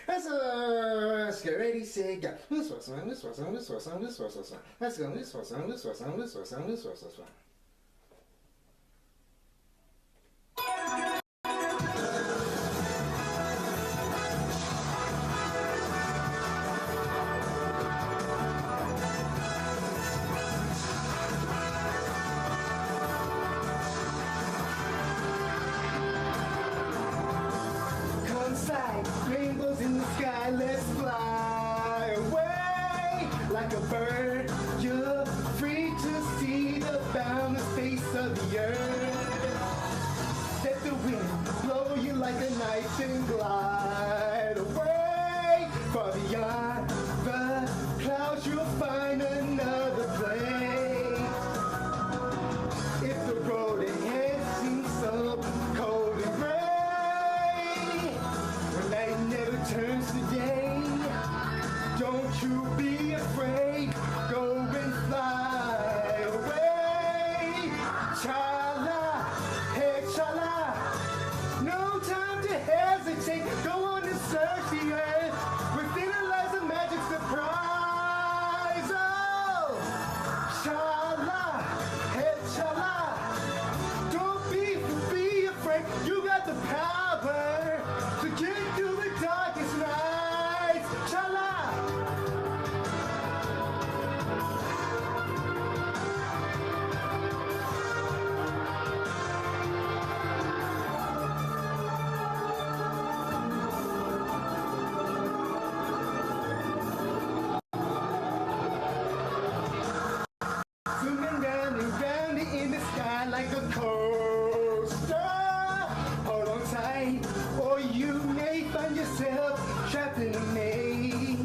Let's get ready, say go. Let's go. Rainbows in the sky, let's fly away like a bird. You're free to see the boundless face of the earth. Let the wind blow you like a knife and glide away. Far beyond the clouds, you'll find another place. If the road ahead seems so cold and gray, night never turns to day. Don't you be afraid. Go and fly away. Chala, hey chala. No time to hesitate. Go on and search the earth. Within it lies a magic surprise. Oh, chala, hey chala. Don't be afraid. You got the power to get through the darkest nights. Chala! Swimming round and round in the sky like a coaster. Hold on tight, or you may find yourself trapped in a maze.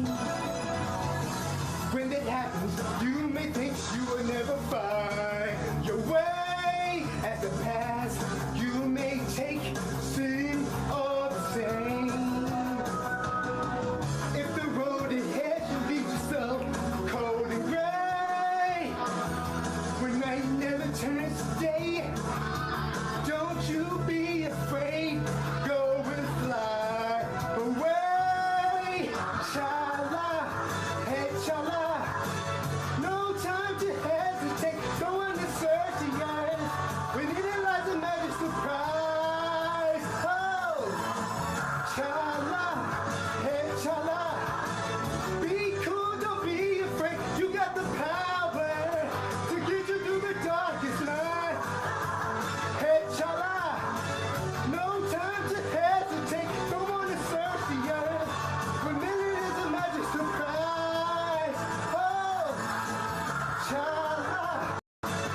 When that happens, you may think you will never find your way. As the past, you may take seem all the same. If the road ahead should leave you so cold and gray, when night never turns to day, don't you be afraid. Go and fly away. Chala, hey chala. No time to hesitate. Go on and search the earth. Within it lies a magic surprise. Oh, chala, hey chala. Be cool, don't be afraid. You got the power to get you through the darkest night. Hey chala. No time to hesitate. Go on and search the earth. Within it is a magic surprise. Oh, chala,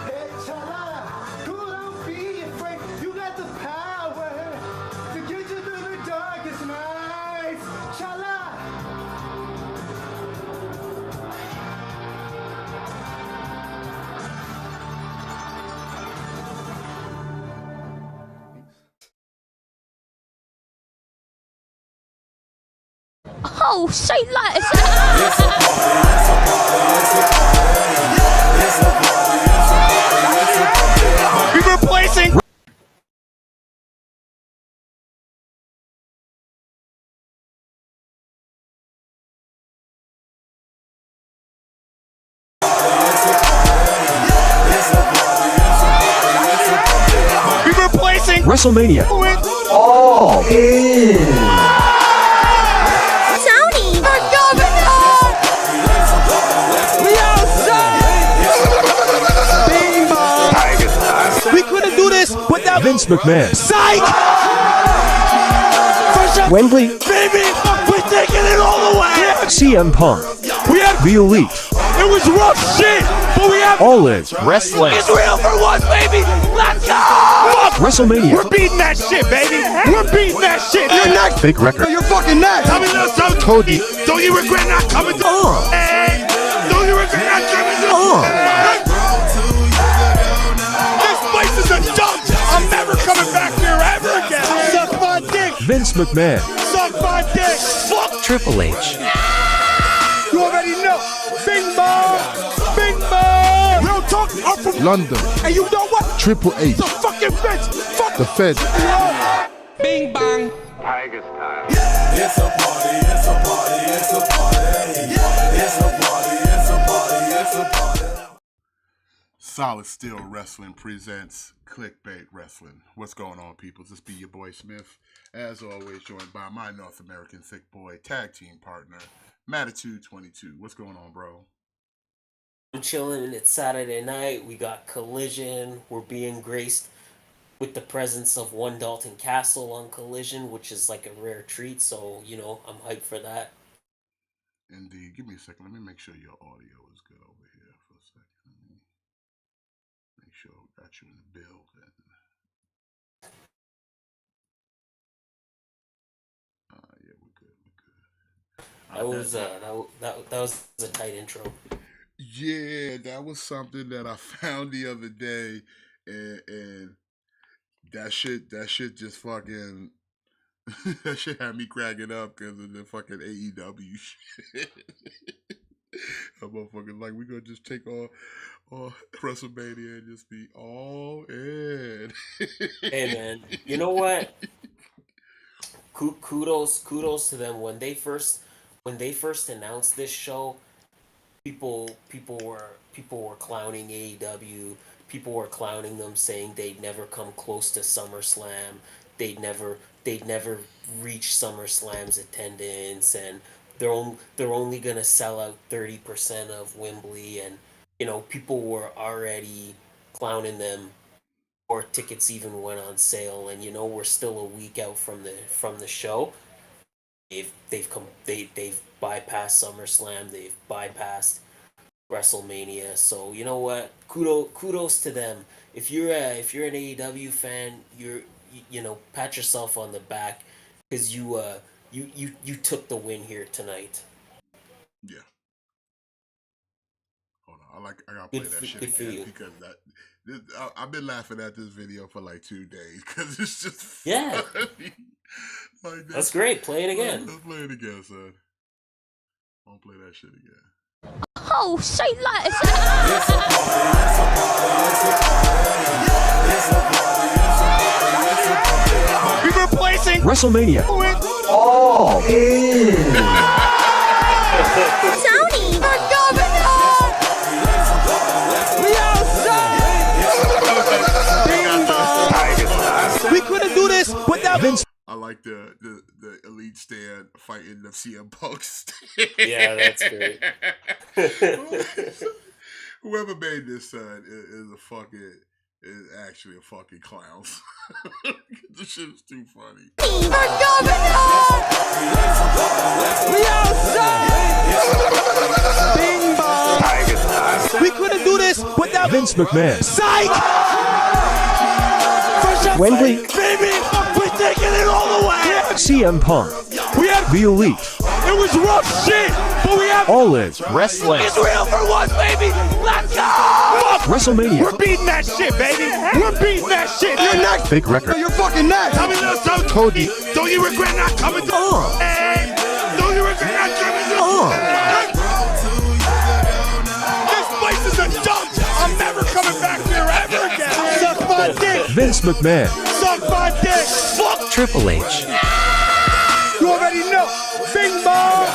hey chala. Cool, don't be afraid. You got the power to get you through the darkest nights. Chala. Oh, say less. We're replacing. We're replacing WrestleMania with All In. Tony, the governor. we outside. We couldn't do this without Vince McMahon. Psych! Fresh up, Wembley. baby! We're taking it all the way! CM Punk. We had The Elite. it was rough shit, but we have All In Wrestling. Israel for once, baby! Let's go! WrestleMania. We're beating that shit, baby! We're beating that shit! You're next! Fake record. You're fucking next! Tell me this, Cody. don't you regret not coming to Hey! Don't you regret not coming to This place is a dump! I'm never coming back here ever again! Suck my dick! Vince McMahon. Suck my dick! Fuck! Triple H. You already know! Bing bong! Bing bong! Real talk, I'm from London, and you know what? Triple H, The fucking bitch! Fuck the Fed. Bing bang! Tiger style. It's a party, it's Solid Steel Wrestling presents KliqBait Wrestling. What's going on, people? This be your boy Smith, as always, joined by my North American thick boy tag team partner, Matitude22. What's going on, bro? I'm chilling. It's Saturday night. We got Collision. We're being graced with the presence of one Dalton Castle on Collision, which is like a rare treat. So, you know, I'm hyped for that. Indeed. Give me a second. Let me make sure your audio is good over here for a second. Let me make sure I got you in the building. Yeah, we're good. That was a tight intro. Yeah, that was something that I found the other day, and that shit just fucking that shit had me cracking up because of the fucking AEW shit. I'm motherfucking like, we gonna just take all WrestleMania and just be all in. Hey man, you know what? Kudos to them when they first announced this show. People were clowning AEW. People were clowning them, saying they'd never come close to SummerSlam. They'd never reach SummerSlam's attendance, and they're only gonna sell out 30% of Wembley, and you know people were already clowning them before tickets even went on sale. And you know we're still a week out from the show. They've bypassed SummerSlam. They've bypassed WrestleMania. So you know what? Kudos to them. If you're an AEW fan, you know, pat yourself on the back because you took the win here tonight. Yeah. Hold on, I gotta play that shit again because I've been laughing at this video for like 2 days because it's just funny. Like That's great. Play it again. Let's play it again, son. I'll play that shit again. Oh, say less. We're replacing WrestleMania. All In. Tony, the governor. We outside. We couldn't do this without Vince. I like the elite stand fighting the CM Punk stand. Yeah, that's great. Whoever made this son is actually a fucking clown. This shit is too funny. The governor. We outside. Bing bong. We couldn't do this without Vince McMahon. Psych. Wembley. Baby, we're taking it all the way. CM Punk. We had The Elite. It was rough shit, but we have All In Wrestling. Israel for once, baby. Let's go. WrestleMania. We're beating that shit, baby. We're beating that shit. You're next. Fake record. You're fucking next. Tell me this, son. Cody. Don't you regret not coming to Hey, don't you regret not coming to This place is a dump. I'm never coming back here ever again. Suck my dick. Vince McMahon. Suck my dick. Fuck Triple H. You already know. Bing bong.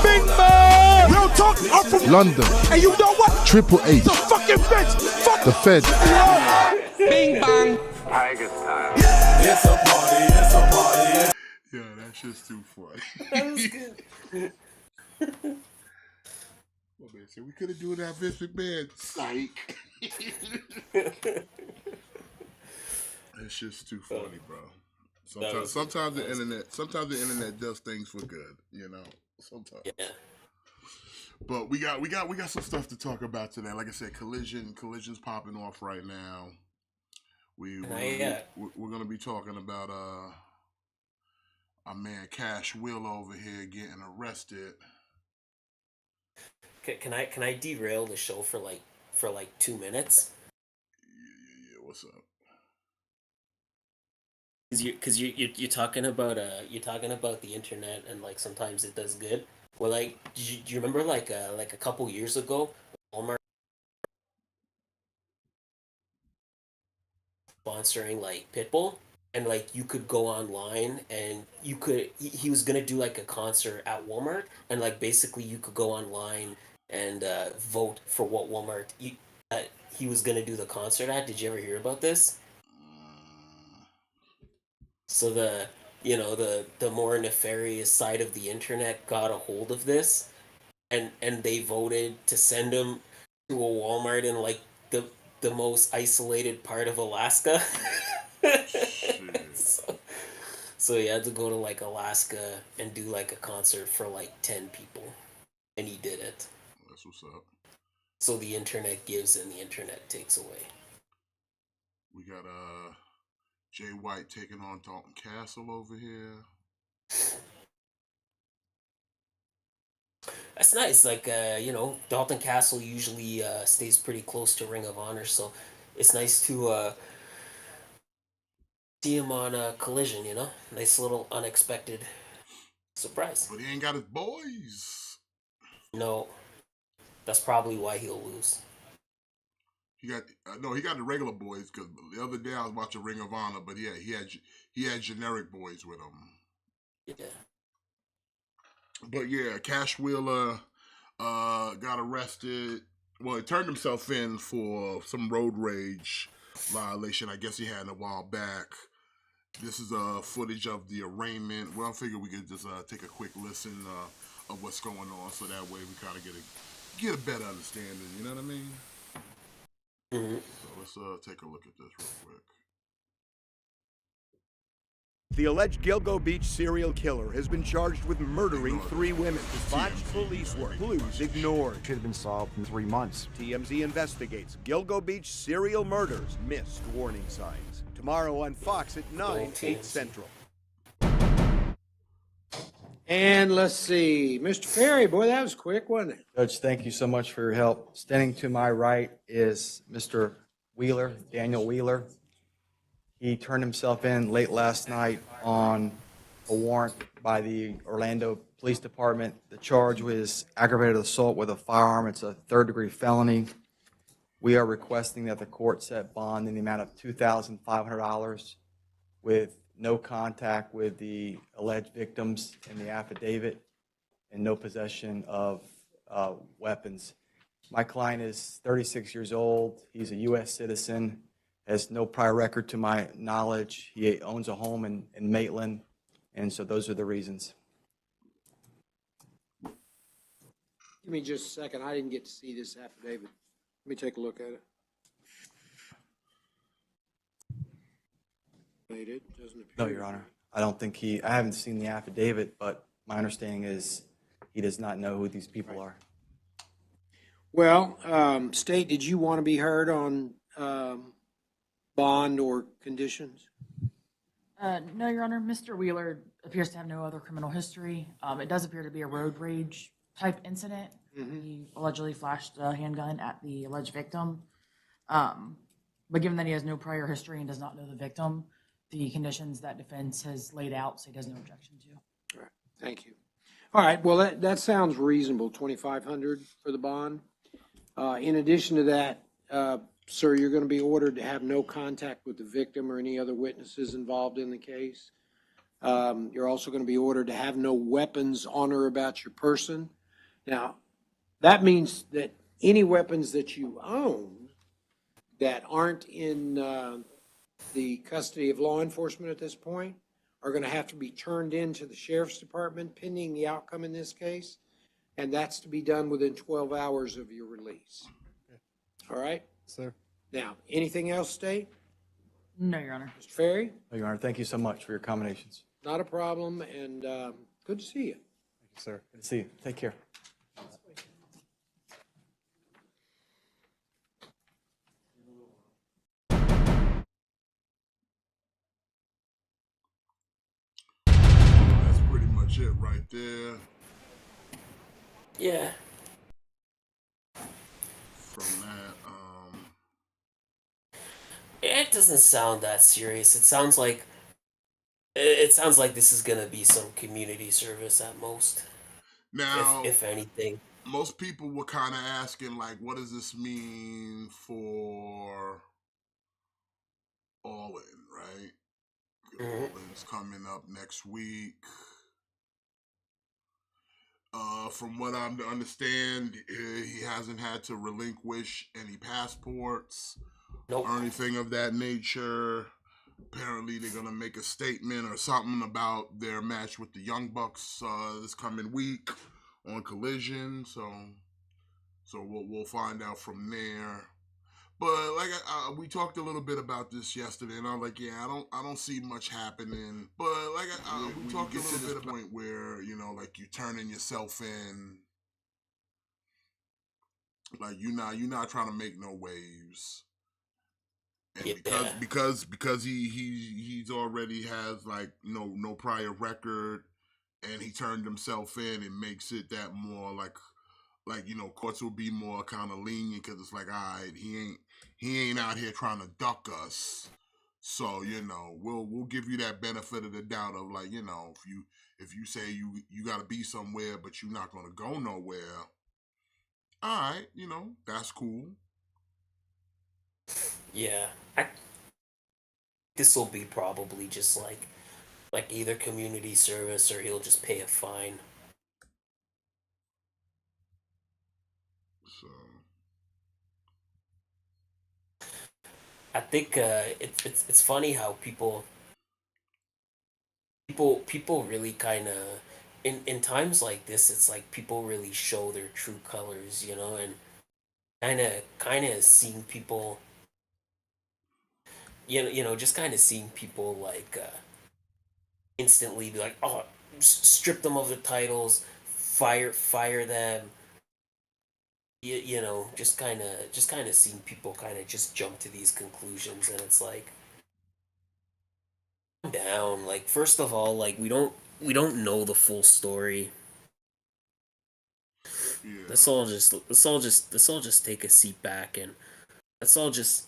Bing bong. Real talk. I'm from London. And you know what? Triple H. The fucking feds. Fuck The Fed. Bing bong. It's a party, it's a party. Yeah, that shit's too funny. That was good. Oh, man, so we could have done that Vince McMahon. Psych. That shit's too funny, bro. Sometimes the internet does things for good, you know. Sometimes. Yeah. But we got some stuff to talk about today. Like I said, collision's popping off right now. We're gonna be talking about our man Cash Will over here getting arrested. Can I derail the show for like 2 minutes? Yeah. What's up? Because you're talking about the internet, and like sometimes it does good. Well, like do you remember like a couple years ago, Walmart sponsoring like Pitbull? and like you could go online and he was gonna do like a concert at Walmart, and like basically you could go online and vote for what he was gonna do the concert at. Did you ever hear about this? Mm, So the more nefarious side of the internet got a hold of this, and they voted to send him to a Walmart in like the the most isolated part of Alaska. shit. so, so he had to go to like Alaska and do like a concert for like 10 people, and he did it. That's what's up. So the internet gives and the internet takes away. We got Jay White taking on Dalton Castle over here. That's nice. Like Dalton Castle usually stays pretty close to Ring of Honor, so it's nice to see him on Collision. Nice little unexpected surprise. But he ain't got his boys. No, that's probably why he'll lose. He got no. He got the regular boys because the other day I was watching Ring of Honor, but yeah, he had generic boys with him. Yeah. But yeah, Cash Wheeler got arrested. Well, he turned himself in for some road rage violation. I guess he had a while back. This is footage of the arraignment. Well, I figure we could just take a quick listen of what's going on, so that way we kind of get a better understanding. You know what I mean? Mm-hmm. So let's take a look at this real quick. The alleged Gilgo Beach serial killer has been charged with murdering 3 women. Botched police work, clues ignored. Should have been solved in 3 months. TMZ investigates Gilgo Beach serial murders, missed warning signs. Tomorrow on Fox at 9, 8 Central. And let's see, Mr. Perry, boy, that was quick, wasn't it? Judge, thank you so much for your help. Standing to my right is Mr. Wheeler, Daniel Wheeler. He turned himself in late last night on a warrant by the Orlando Police Department. The charge was aggravated assault with a firearm. It's a third-degree felony. We are requesting that the court set bond in the amount of $2,500 with no contact with the alleged victims in the affidavit and no possession of weapons. My client is 36 years old. He's a U.S. citizen, has no prior record to my knowledge. He owns a home in Maitland, and so those are the reasons. Give me just a second, I didn't get to see this affidavit. Let me take a look at it. It doesn't appear. No, Your Honor. I don't think I haven't seen the affidavit, but my understanding is he does not know who these people are. Well, State, did you want to be heard on bond or conditions? No, Your Honor. Mr. Wheeler appears to have no other criminal history. It does appear to be a road rage type incident. He allegedly flashed a handgun at the alleged victim. But given that he has no prior history and does not know the victim, the conditions that defense has laid out, so he has no objection to. All right, thank you. All right, well, that sounds reasonable, $2,500 for the bond. In addition to that, sir, you're going to be ordered to have no contact with the victim or any other witnesses involved in the case. You're also going to be ordered to have no weapons on or about your person. Now, that means that any weapons that you own that aren't in the custody of law enforcement at this point are going to have to be turned in to the sheriff's department pending the outcome in this case, and that's to be done within 12 hours of your release. All right? Sir. Now, anything else, State? No, Your Honor. Mr. Ferry? No, Your Honor. Thank you so much for your accommodations. Not a problem, and good to see you. Thank you, sir. Good to see you. Take care. That's pretty much it right there. Yeah. From that, It doesn't sound that serious. It sounds like this is gonna be some community service at most, now if anything. most people were kind of asking, like, what does this mean for All In, right? Mhm. All In's coming up next week. From what I understand, he hasn't had to relinquish any passports Nope. or anything of that nature. Apparently, they're gonna make a statement or something about their match with the Young Bucks this coming week on Collision. So we'll find out from there. But like we talked a little bit about this yesterday, and I'm like, yeah, I don't see much happening. But like we talked a little bit about point where like you turning yourself in, like you're not trying to make no waves, and Yeah. because he's already has like no prior record, and he turned himself in, it makes it that more like courts will be more kind of lenient because it's like, all right, he ain't out here trying to duck us, so we'll give you that benefit of the doubt of like if you say you got to be somewhere but you're not gonna go nowhere, all right, that's cool. Yeah. This will be probably just like either community service or he'll just pay a fine. So I think it's funny how people really kind of in times like this, it's like people really show their true colors, and kind of seeing people, just kind of seeing people like instantly be like, oh, strip them of the titles, fire them. Just kind of seeing people kind of just jump to these conclusions, and it's like, calm down. Like, first of all, like we don't know the full story. yeah, Let's all just take a seat back, and let's all just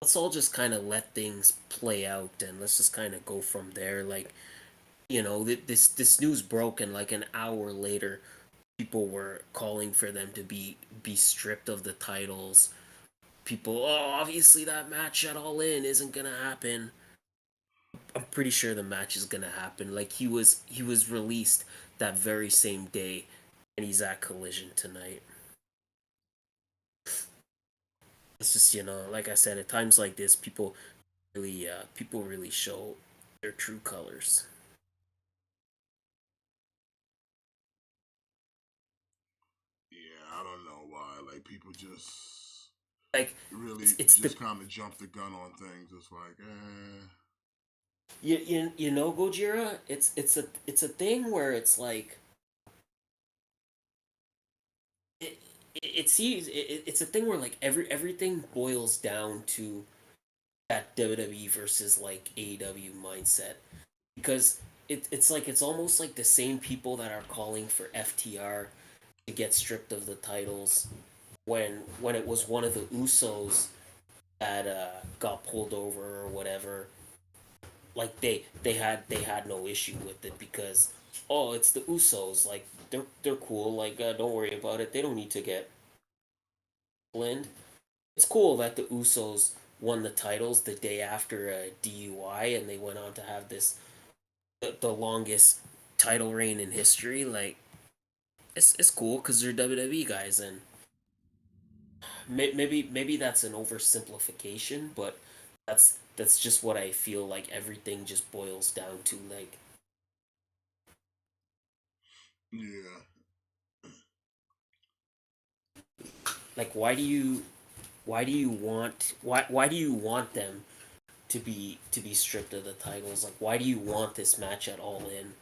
let's all just kind of let things play out, and let's just kind of go from there. Like, this news broke, and like an hour later, people were calling for them to be stripped of the titles. People, oh, obviously that match at All In isn't gonna happen. I'm pretty sure the match is gonna happen. Like, he was released that very same day, and he's at Collision tonight. It's just, like I said, at times like this, people really show their true colors. yeah, I don't know why, like people just Like, really it's the just kind of jump the gun on things. It's like, Gojira. It's a thing where it's like it seems it's a thing where like everything boils down to that WWE versus like AEW mindset, because it's like it's almost like the same people that are calling for FTR to get stripped of the titles when it was one of the Usos that got pulled over or whatever. Like they had no issue with it because, oh, it's the Usos, like they're cool, like don't worry about it, they don't need to get blind. It's cool that the Usos won the titles the day after a DUI, and they went on to have the longest title reign in history. Like, it's cool because they're WWE guys, and maybe that's an oversimplification, but that's just what I feel like everything just boils down to. yeah, Like, why do you want them to be stripped of the titles? Like, why do you want this match at All In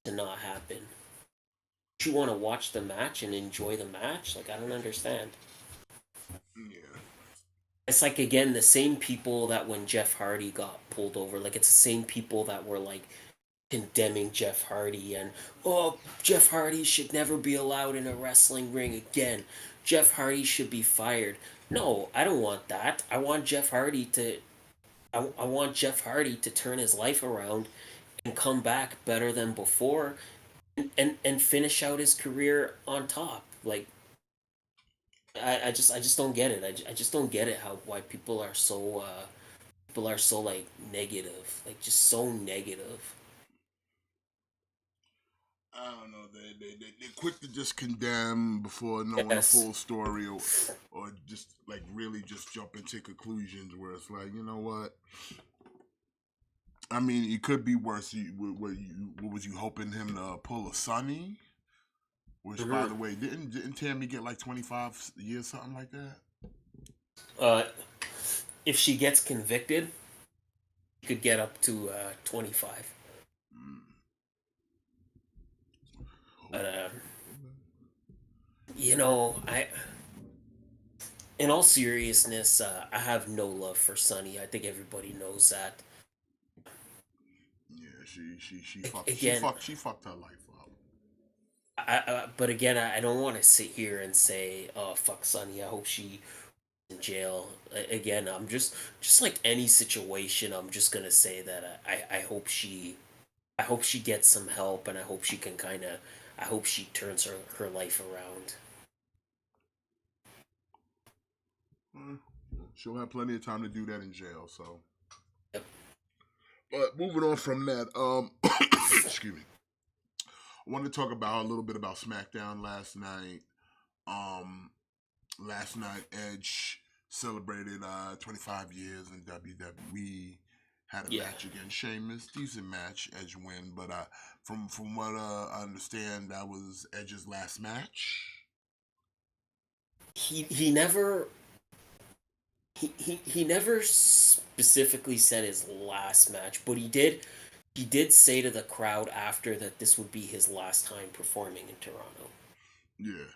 to not happen? Do you want to watch the match and enjoy the match? Like, I don't understand. yeah, It's like, again, the same people that when Jeff Hardy got pulled over, like it's the same people that were like condemning Jeff Hardy and, oh, Jeff Hardy should never be allowed in a wrestling ring again. Jeff Hardy should be fired. No, I don't want that. I want Jeff Hardy to turn his life around and come back better than before, and finish out his career on top. Like, I just don't get it. I just don't get it how why people are so people are so like negative, like just so negative. I don't know. They're quick to just condemn before knowing the Yes. full story, or just like really just jump into conclusions where it's like, you know what? I mean, it could be worse. What was you hoping him to pull a Sonny? Which, by the way, didn't Tammy get like 25 years, something like that? If she gets convicted, she could get up to 25. But you know, in all seriousness, I have no love for Sonny. I think everybody knows that. Yeah, she Again, fucked her life up. but again, I don't want to sit here and say, "Oh, fuck Sonny." I hope she in jail. Again, I'm just like any situation. I'm just gonna say that I hope she gets some help, and I hope she can kind of, I hope she turns her life around. She'll have plenty of time to do that in jail. So, Yep. but moving on from that, excuse me. I wanted to talk about a little bit about SmackDown last night. Last night Edge celebrated 25 years in WWE. Had a match against Sheamus, decent match, Edge win. But from what I understand, that was Edge's last match. He never he never specifically said his last match, but he did say to the crowd after that this would be his last time performing in Toronto. Yeah.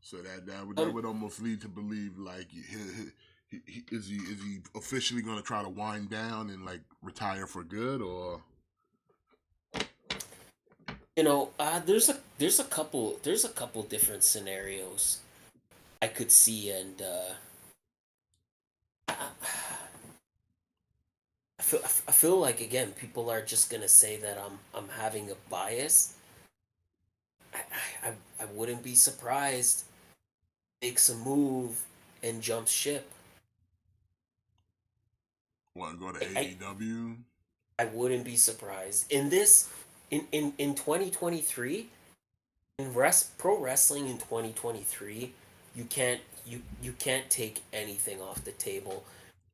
So that would almost lead to believe like is he officially going to try to wind down and like retire for good, or you know, there's a couple different scenarios I could see, and I feel like again people are just gonna say that I'm having a bias. I wouldn't be surprised makes a move and jumps ship. want to go to AEW? I wouldn't be surprised in 2023 in pro wrestling in 2023 you can't take anything off the table,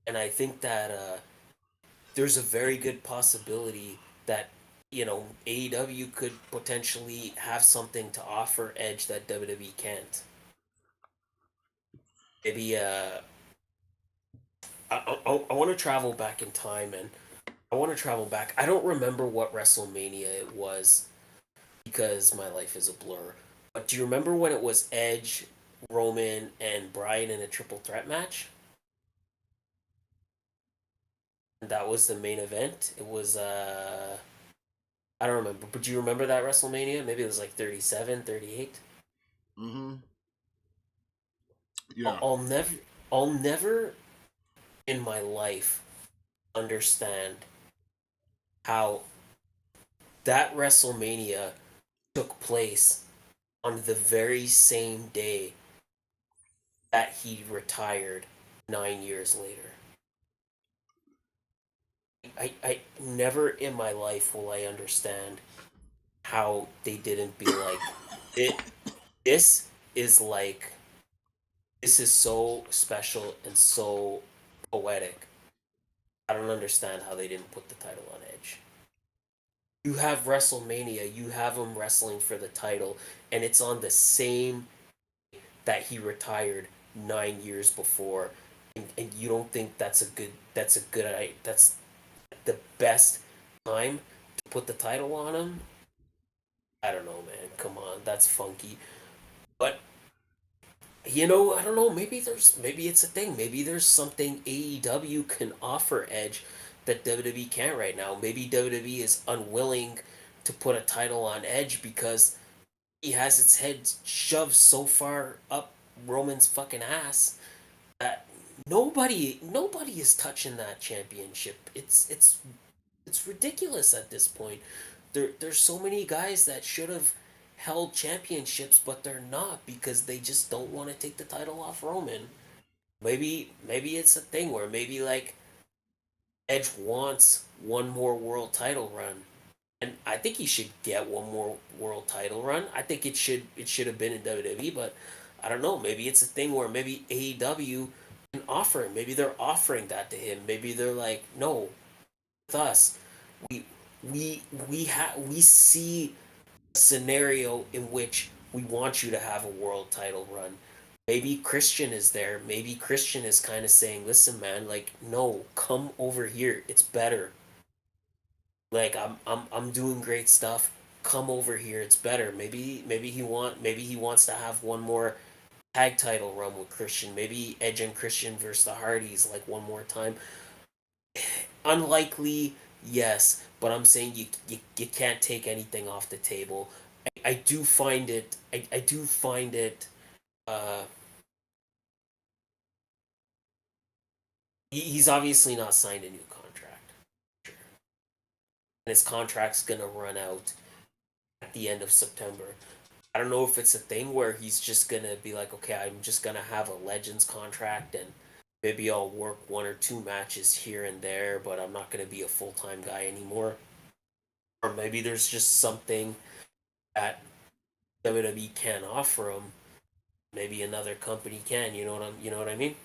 and I think that there's a very good possibility that you know AEW could potentially have something to offer Edge that WWE can't. Maybe I want to travel back in time, and I want to travel back. I don't remember what WrestleMania it was because my life is a blur. But do you remember when it was Edge, Roman, and Bryan in a triple threat match? And that was the main event. It was I don't remember, but do you remember that WrestleMania? Maybe it was like 37, 38. Mm-hmm. Yeah. I'll never in my life understand how that WrestleMania took place on the very same day that he retired 9 years later. I never in my life will I understand how they didn't be like it. This is like this is so special and so poetic. I don't understand how they didn't put the title on Edge. You have WrestleMania, you have him wrestling for the title, and it's on the same that he retired 9 years before, and you don't think that's a good that's the best time to put the title on him? I don't know, man. Come on, that's funky. But you know, I don't know. Maybe it's a thing. Maybe there's something AEW can offer Edge that WWE can't right now. Maybe WWE is unwilling to put a title on Edge because he has its head shoved so far up Roman's fucking ass that nobody is touching that championship. It's ridiculous at this point. There's so many guys that should have held championships, but they're not because they just don't want to take the title off Roman. Maybe it's a thing where maybe like Edge wants one more world title run. And I think he should get one more world title run. I think it should have been in WWE, but I don't know. Maybe it's a thing where maybe AEW can offer him. Maybe they're offering that to him. Maybe they're like, no, with us, we we see a scenario in which we want you to have a world title run. Maybe Christian is there. Maybe Christian is kind of saying, listen, man, like, no, come over here. It's better. Like I'm doing great stuff. Come over here. It's better. Maybe he wants to have one more tag title run with Christian. Maybe Edge and Christian versus the Hardys like one more time. Unlikely, yes, but I'm saying you can't take anything off the table. I do find it I do find it uh he's obviously not signed a new contract. And his contract's gonna run out at the end of September. I don't know if it's a thing where he's just gonna be like, okay, I'm just gonna have a Legends contract and maybe I'll work one or two matches here and there, but I'm not gonna be a full time guy anymore. Or maybe there's just something that WWE can't offer him. Maybe another company can. You know what I mean?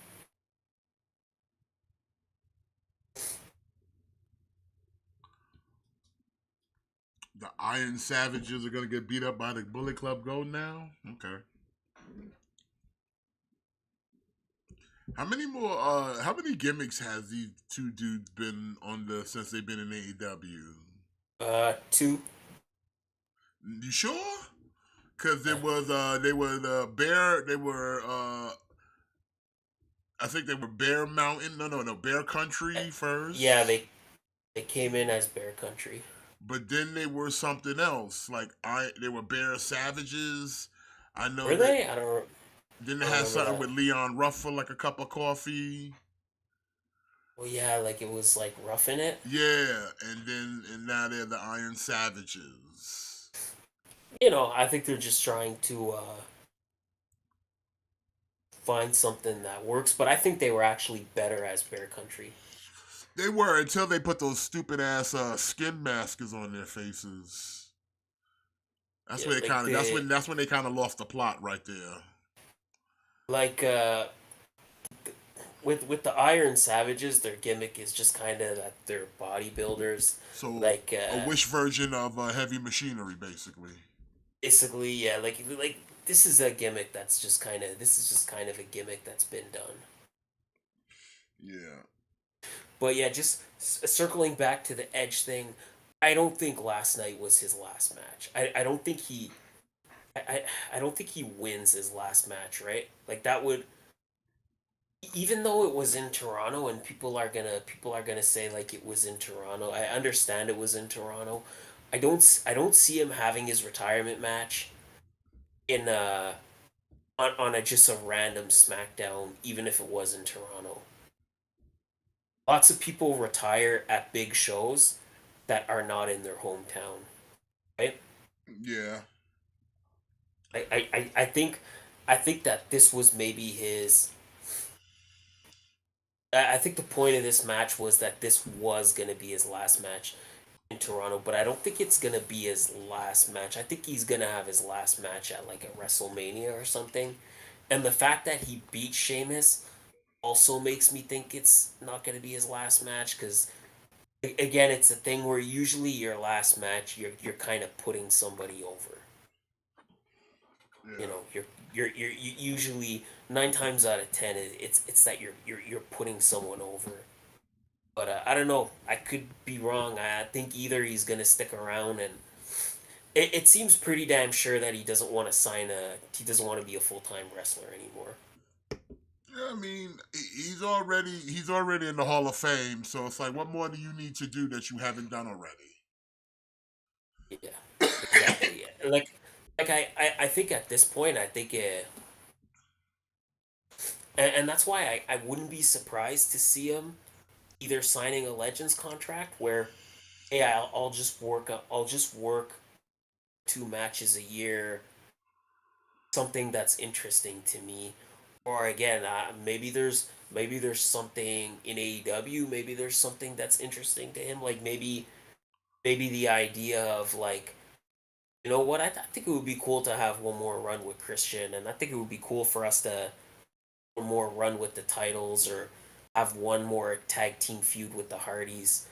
The Iron Savages are gonna get beat up by the Bullet Club Gold now. Okay. How many gimmicks has these two dudes been on since they've been in AEW? Two. You sure? Cause they were the Bear, I think they were Bear Mountain. No, Bear Country first. Yeah, they came in as Bear Country. But then they were something else. Like they were Bear Savages. I know. Were they? I don't. Then they had something with Leon Ruff for like a cup of coffee. Well, yeah, like it was like roughing it. Yeah, and now they're the Iron Savages. I think they're just trying to find something that works. But I think they were actually better as Bear Country. They were until they put those stupid ass skin masks on their faces. That's when they kind of. That's when they kind of lost the plot right there. Like with the Iron Savages, their gimmick is just kind of that they're bodybuilders. So like a Wish version of Heavy Machinery, basically. Basically, yeah. Like this is a gimmick that's just kind of a gimmick that's been done. Yeah. But yeah, just circling back to the Edge thing, I don't think last night was his last match. I don't think he. I don't think he wins his last match, right? Like that would, even though it was in Toronto and people are gonna say like it was in Toronto. I understand it was in Toronto. I don't see him having his retirement match in on a just a random SmackDown, even if it was in Toronto. Lots of people retire at big shows that are not in their hometown, right? Yeah. I think that this was maybe his. I think the point of this match was that this was gonna be his last match in Toronto, but I don't think it's gonna be his last match. I think he's gonna have his last match at like a WrestleMania or something. And the fact that he beat Sheamus also makes me think it's not gonna be his last match because again, it's a thing where usually your last match you're kind of putting somebody over. Yeah. You're usually 9 times out of 10 it's that you're putting someone over. But I don't know. I could be wrong. I think either he's gonna stick around, and it seems pretty damn sure that he doesn't want to he doesn't want to be a full time wrestler anymore. Yeah, I mean, he's already in the Hall of Fame, so it's like, what more do you need to do that you haven't done already? Yeah, exactly. Yeah. Like I think at this point, I think and that's why I wouldn't be surprised to see him either signing a Legends contract where, hey, I'll just work 2 matches a year, something that's interesting to me, or again, maybe maybe there's something in AEW. Maybe there's something that's interesting to him. Like maybe the idea of like, you know what? I think it would be cool to have one more run with Christian, and I think it would be cool for us to one more run with the titles or have one more tag team feud with the Hardys.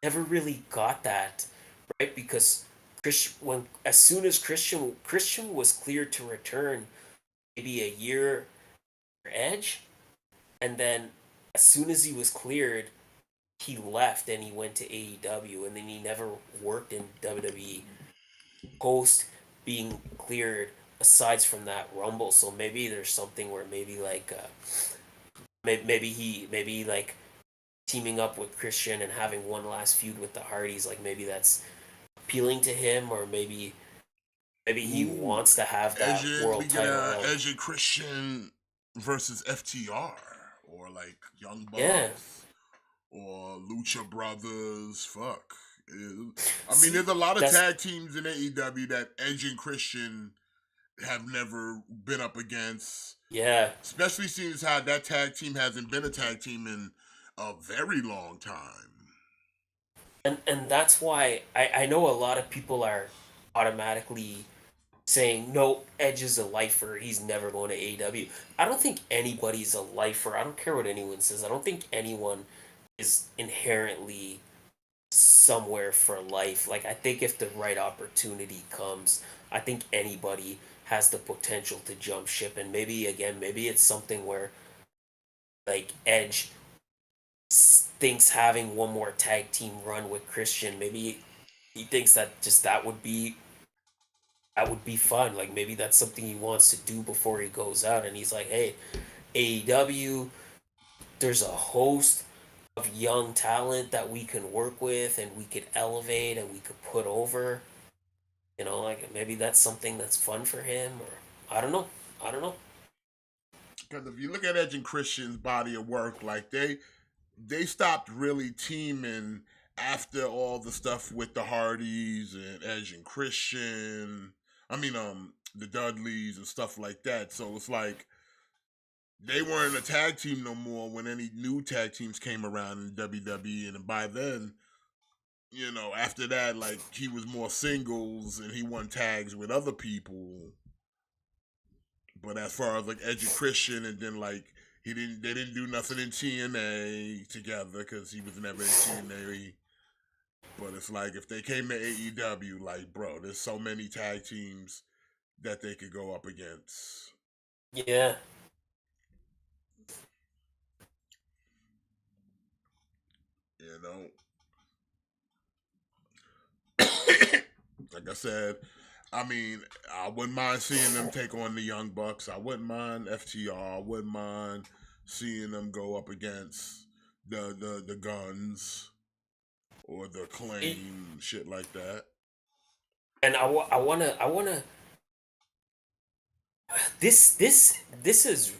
Never really got that, right? Because when as soon as Christian was cleared to return, maybe a year for Edge, and then as soon as he was cleared, he left and he went to AEW, and then he never worked in WWE post being cleared. Aside from that Rumble, so maybe there's something where maybe like maybe like teaming up with Christian and having one last feud with the Hardys, like maybe that's appealing to him, or maybe he Ooh, wants to have that we world get title run. Edge and Christian versus FTR, or like Young Yeah. Bucks, or Lucha Brothers. Fuck. I mean, See, there's a lot of that's tag teams in AEW that Edge and Christian have never been up against. yeah. Especially since how that tag team hasn't been a tag team in a very long time. And that's why I know a lot of people are automatically saying no, Edge is a lifer, he's never going to AEW. I don't think anybody's a lifer. I don't care what anyone says. I don't think anyone is inherently somewhere for life. Like I think if the right opportunity comes, I think anybody has the potential to jump ship. And maybe again, maybe it's something where like Edge thinks having one more tag team run with Christian, maybe he thinks that just that would be fun. Like maybe that's something he wants to do before he goes out. And he's like, hey, AEW, there's a host of young talent that we can work with and we could elevate and we could put over. You know, like maybe that's something that's fun for him, or I don't know. I don't know. Because if you look at Edge and Christian's body of work, like they stopped really teaming after all the stuff with the Hardys and Edge and Christian. I mean, the Dudleys and stuff like that. So it's like they weren't a tag team no more when any new tag teams came around in WWE. And by then, you know, after that, like he was more singles and he won tags with other people. But as far as like Edge and Christian, and then like they didn't do nothing in TNA together because he was never in TNA. But it's like if they came to AEW, like bro, there's so many tag teams that they could go up against. Yeah. You know, like I said, I mean, I wouldn't mind seeing them take on the Young Bucks. I wouldn't mind FTR. I wouldn't mind seeing them go up against the Guns or the Claim, shit like that. And I wanna this is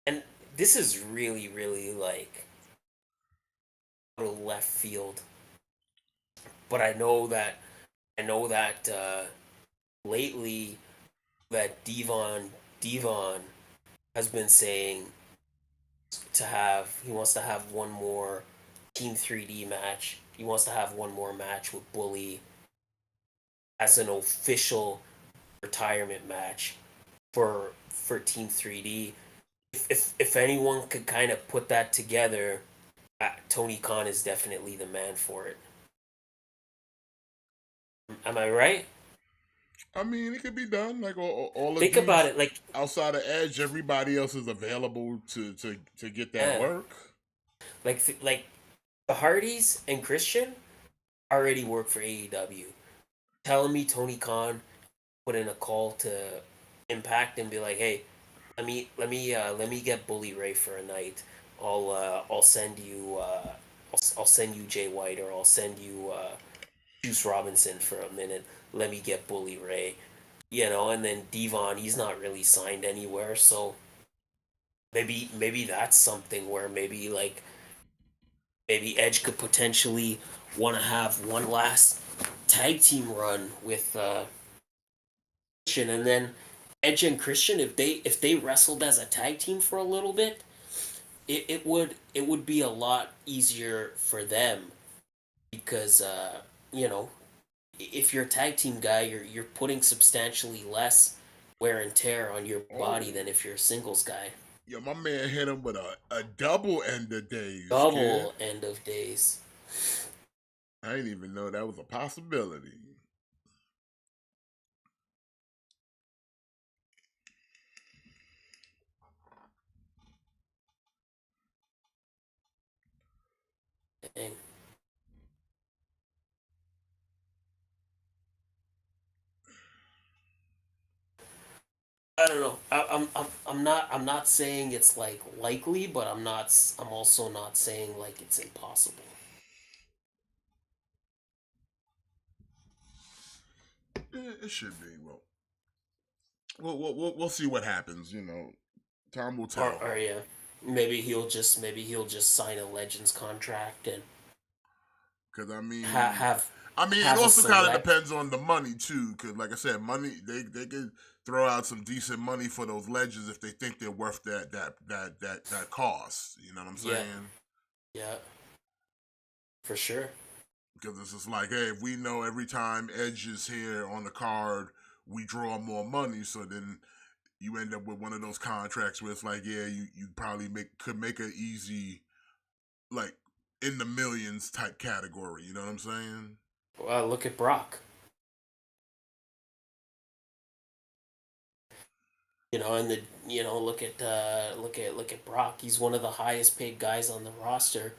and this is really like out of left field. But I know that lately that Devon has been saying he wants to have one more Team 3D match. He wants to have one more match with Bully as an official retirement match for Team 3D. If anyone could kind of put that together, Tony Khan is definitely the man for it. Am I right? I mean, it could be done. Like all of Think about these it. Like, outside of Edge, everybody else is available to get that yeah, work. like the Hardys and Christian already work for AEW. Telling me Tony Khan put in a call to Impact and be like, hey, let me get Bully Ray for a night. I'll send you I'll send you Jay White, or I'll send you Juice Robinson for a minute. Let me get Bully Ray. You know, and then Devon, he's not really signed anywhere, so maybe that's something where maybe Edge could potentially want to have one last tag team run with Christian, and then Edge and Christian, if they wrestled as a tag team for a little bit, it would be a lot easier for them because you know, if you're a tag team guy, you're putting substantially less wear and tear on your body Oh, than if you're a singles guy. yo, my man hit him with a double end of days, kid. Double end of days. I didn't even know that was a possibility. Dang. I don't know. I'm not saying it's like likely, but I'm also not saying like it's impossible. It should be. Well, we'll see what happens. You know, time will tell. Or yeah, maybe he'll just sign a Legends contract and Because I mean, ha- have it have a also kind of select. depends on the money too. Because like I said, money they could throw out some decent money for those legends if they think they're worth that cost. You know what I'm Yeah, saying? yeah, for sure. Because it's just like, hey, if we know every time Edge is here on the card, we draw more money. So then you end up with one of those contracts where it's like, yeah, you probably could make an easy like in the millions type category. You know what I'm saying? Well, look at Brock. And look at Brock. He's one of the highest paid guys on the roster,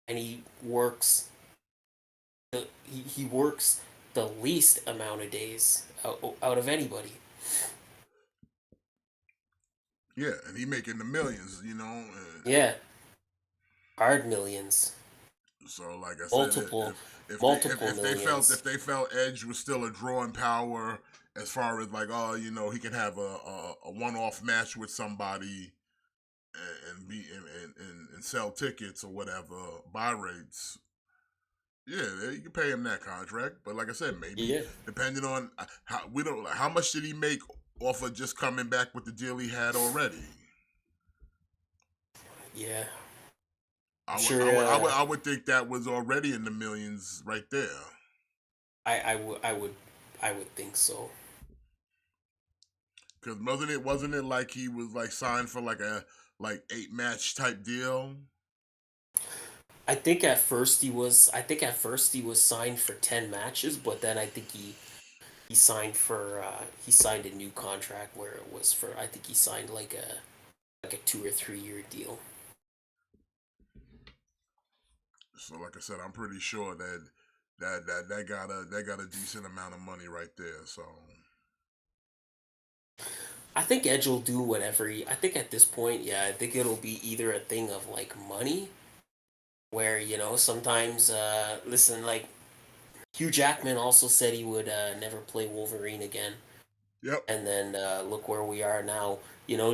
and he works the least amount of days out of anybody. Yeah, and he making the millions. Yeah, hard millions, So like I said, multiple, if multiple if they felt millions. Edge was still a drawing power as far as like, oh, he can have a one off match with somebody and sell tickets or whatever, buy rates. Yeah, you can pay him that contract, but like I said, maybe Yeah, depending on how much did he make off of just coming back with the deal he had already. yeah. I I'm would sure. I would I would I would think that was already in the millions right there. I would think so. Cause wasn't it like he was like signed for like a 8 match type deal? I think at first he was signed for 10 matches, but then I think he signed a new contract where it was for, I think he signed like a 2 or 3 year deal. So like I said, I'm pretty sure that got a decent amount of money right there. So I think Edge will do whatever I think at this point, yeah, I think it'll be either a thing of like money, where sometimes listen, like Hugh Jackman also said he would never play Wolverine again. yep. And then look where we are now.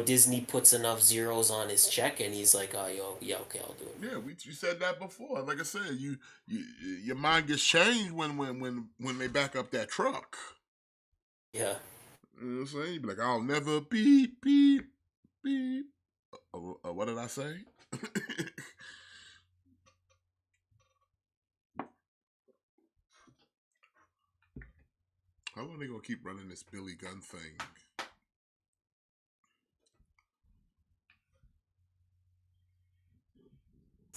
Disney puts enough zeros on his check, and he's like, "Oh, yo, yeah, okay, I'll do it." Yeah, you said that before. Like I said, you your mind gets changed when they back up that truck. Yeah, You know what I'm saying? You be like, I'll never beep beep beep. What did I say? How long are they gonna keep running this Billy Gunn thing?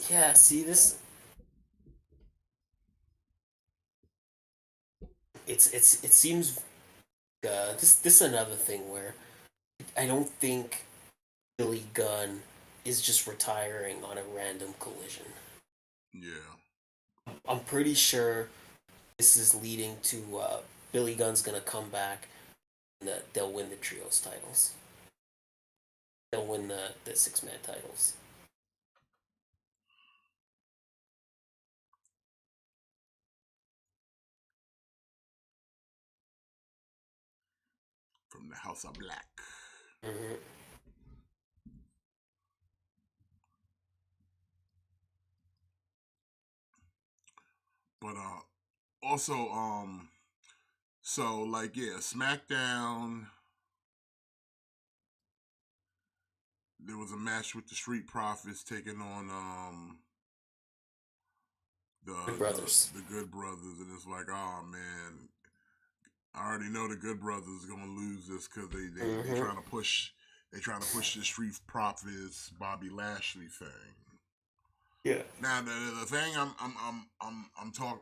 yeah. See this? It seems this is another thing where I don't think Billy Gunn is just retiring on a random collision. Yeah. I'm pretty sure this is leading to Billy Gunn's gonna come back and they'll win the trios titles. They'll win the 6-man titles. From the House of Black. Hmm. But also so like yeah, SmackDown there was a match with the Street Profits taking on Good brothers. the Good Brothers, and it's like, oh man, I already know the Good Brothers is gonna lose this because they trying to push the Street Profits Bobby Lashley thing. Yeah. Now the thing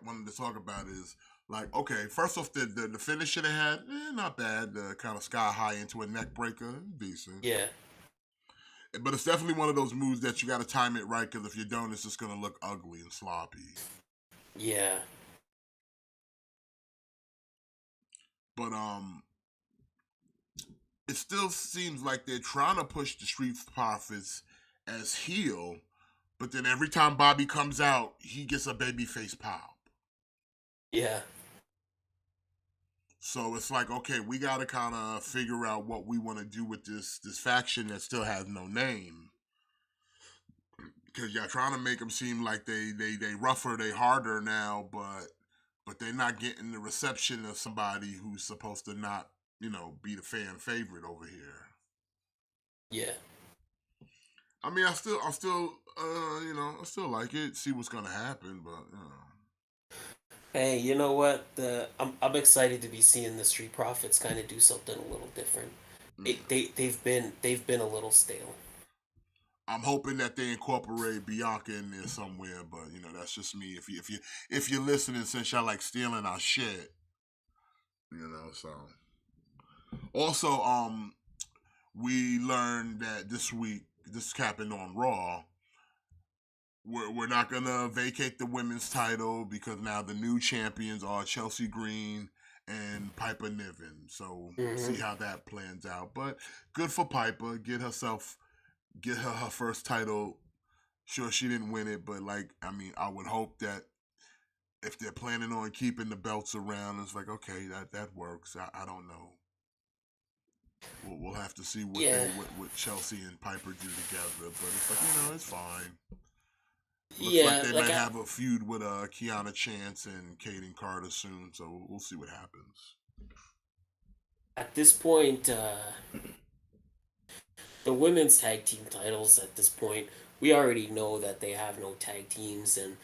wanting to talk about is like, okay, first off, the finisher they had, not bad. The kind of sky high into a neck breaker, decent. Yeah. But it's definitely one of those moves that you got to time it right, because if you don't, it's just gonna look ugly and sloppy. Yeah. But it still seems like they're trying to push the Street Profits as heel, but then every time Bobby comes out, he gets a babyface pop. Yeah. So it's like, okay, we got to kind of figure out what we want to do with this faction that still has no name. Because y'all trying to make them seem like they rougher, they harder now, but they're not getting the reception of somebody who's supposed to not, be the fan favorite over here. Yeah. I mean, I still I still like it. See what's gonna happen, but Hey, you know what? I'm excited to be seeing the Street Profits kind of do something a little different. They've been a little stale. I'm hoping that they incorporate Bianca in there somewhere, but that's just me. If you're listening, since y'all like stealing our shit, so. Also, we learned that this week, this happened on Raw. We're not gonna vacate the women's title because now the new champions are Chelsea Green and Piper Niven. So see how that plans out. But good for Piper. Get her first title. Sure, she didn't win it, but I would hope that if they're planning on keeping the belts around, it's like, okay, that works. I don't know. We'll have to see what Chelsea and Piper do together, but it's like, it's fine. Looks like they might have a feud with Kiana Chance and Kaden Carter soon, so we'll see what happens. At this point, the women's tag team titles, at this point, we already know that they have no tag teams and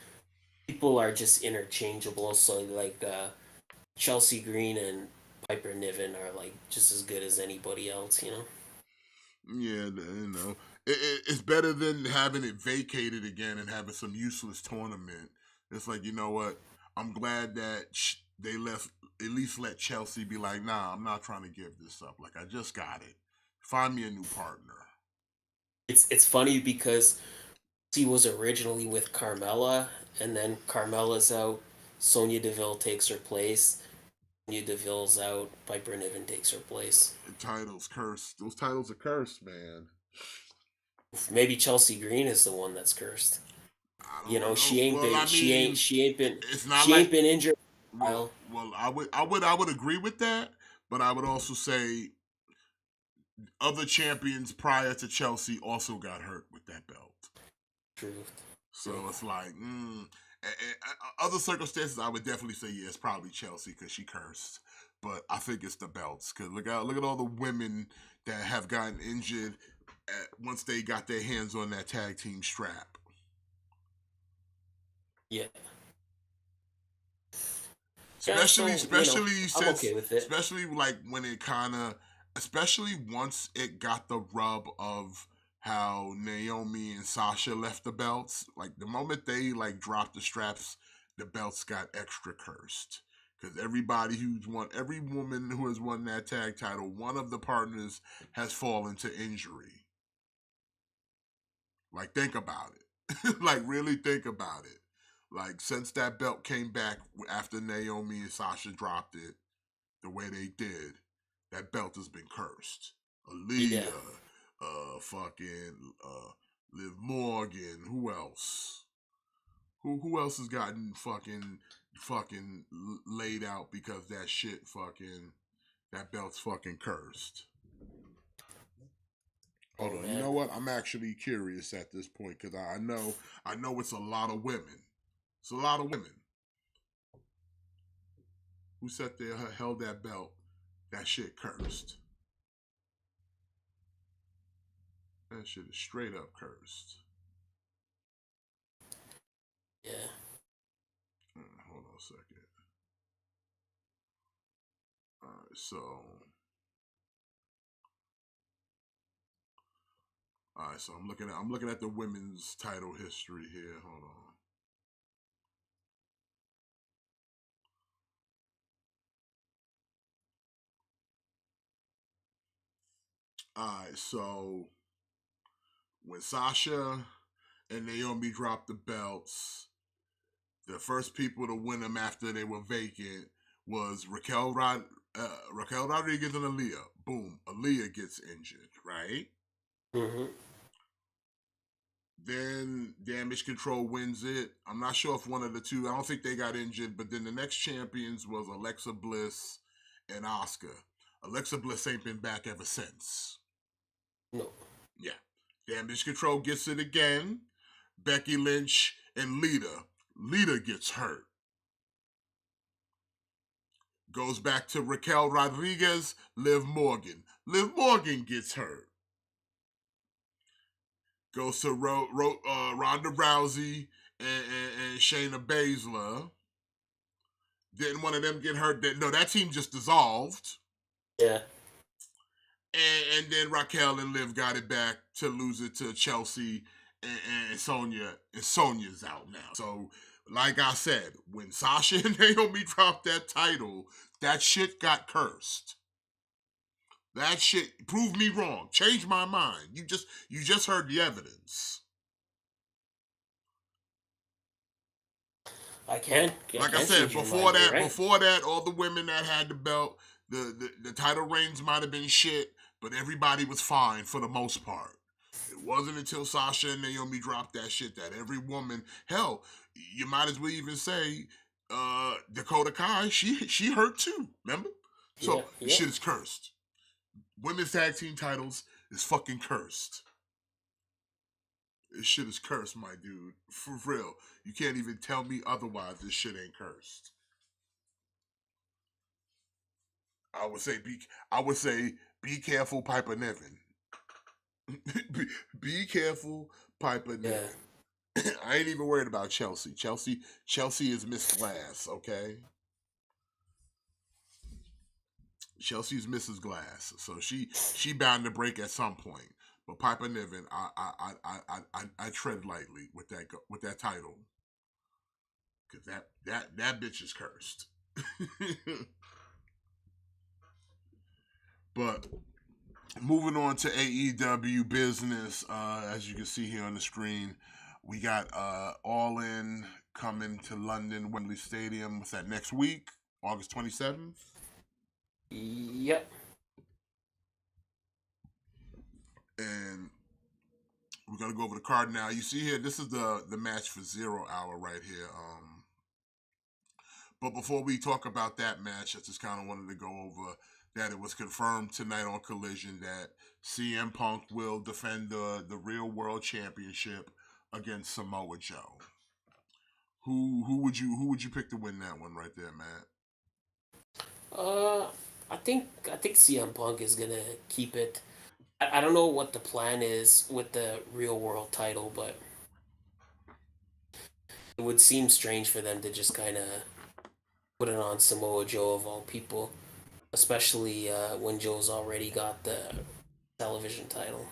people are just interchangeable. So like Chelsea Green and Piper Niven are like just as good as anybody else, Yeah, it's better than having it vacated again and having some useless tournament. It's like, you know what? I'm glad that they at least let Chelsea be like, nah, I'm not trying to give this up. Like, I just got it. Find me a new partner. It's funny because she was originally with Carmella, and then Carmella's out. Sonya Deville takes her place. Sonya Deville's out. Piper Niven takes her place. The title's cursed. Those titles are cursed, man. Maybe Chelsea Green is the one that's cursed. She ain't been injured. Well, I would agree with that, but I would also say other champions prior to Chelsea also got hurt with that belt. Truth. So it's like, other circumstances, I would definitely say it's probably Chelsea because she cursed. But I think it's the belts, because look at all the women that have gotten injured once they got their hands on that tag team strap. Yeah. Especially I'm okay with it. Especially like when it especially once it got the rub of how Naomi and Sasha left the belts. Like the moment they dropped the straps, the belts got extra cursed. Because every woman who has won that tag title, one of the partners has fallen to injury. Like, think about it. Like, really think about it. Like, since that belt came back after Naomi and Sasha dropped it, the way they did, that belt has been cursed. Aaliyah, Liv Morgan, who else? Who else has gotten fucking laid out because that belt's fucking cursed? Hold on, you know what? I'm actually curious at this point because I know it's a lot of women. It's a lot of women who sat there, held that belt. That shit cursed. That shit is straight up cursed. Yeah. Hold on a second. Alright, so. Alright, so I'm looking at the women's title history here. Hold on. Alright, so when Sasha and Naomi dropped the belts, the first people to win them after they were vacant was Raquel Rodriguez and Aaliyah. Boom, Aaliyah gets injured, right? Mm-hmm. Then Damage Control wins it. I'm not sure if one of the two, I don't think they got injured, but then the next champions was Alexa Bliss and Asuka. Alexa Bliss ain't been back ever since. No. Yeah. Damage Control gets it again. Becky Lynch and Lita. Lita gets hurt. Goes back to Raquel Rodriguez, Liv Morgan. Liv Morgan gets hurt. Goes to Ronda Rousey and Shayna Baszler. Didn't one of them get hurt? No, that team just dissolved. Yeah. And then Raquel and Liv got it back to lose it to Chelsea and Sonya. And Sonya's out now. So, like I said, when Sasha and Naomi dropped that title, that shit got cursed. That shit proved me wrong. Changed my mind. You just heard the evidence. Like I said, before that, all the women that had the belt, the title reigns might have been shit, but everybody was fine for the most part. It wasn't until Sasha and Naomi dropped that shit that every woman, hell, you might as well even say Dakota Kai, she hurt too, remember? So the shit is cursed. Women's tag team titles is fucking cursed. This shit is cursed, my dude. For real. You can't even tell me otherwise. This shit ain't cursed. I would say be careful, Piper Niven. be careful, Piper Niven. I ain't even worried about Chelsea. Chelsea is Miss Glass, okay? Chelsea's Mrs. Glass, so she bound to break at some point. But Piper Niven, I tread lightly with that title, because that bitch is cursed. But moving on to AEW business, as you can see here on the screen, we got All In coming to London Wembley Stadium. What's that, next week, August 27th? Yep. And we're gonna go over the card now. You see here, this is the match for 0 Hour right here. But before we talk about that match, I just kind of wanted to go over that it was confirmed tonight on Collision that CM Punk will defend the Real World Championship against Samoa Joe. Who would you pick to win that one right there, Matt? I think CM Punk is gonna keep it. I don't know what the plan is with the Real World title, but it would seem strange for them to just kind of put it on Samoa Joe of all people, especially when Joe's already got the television title.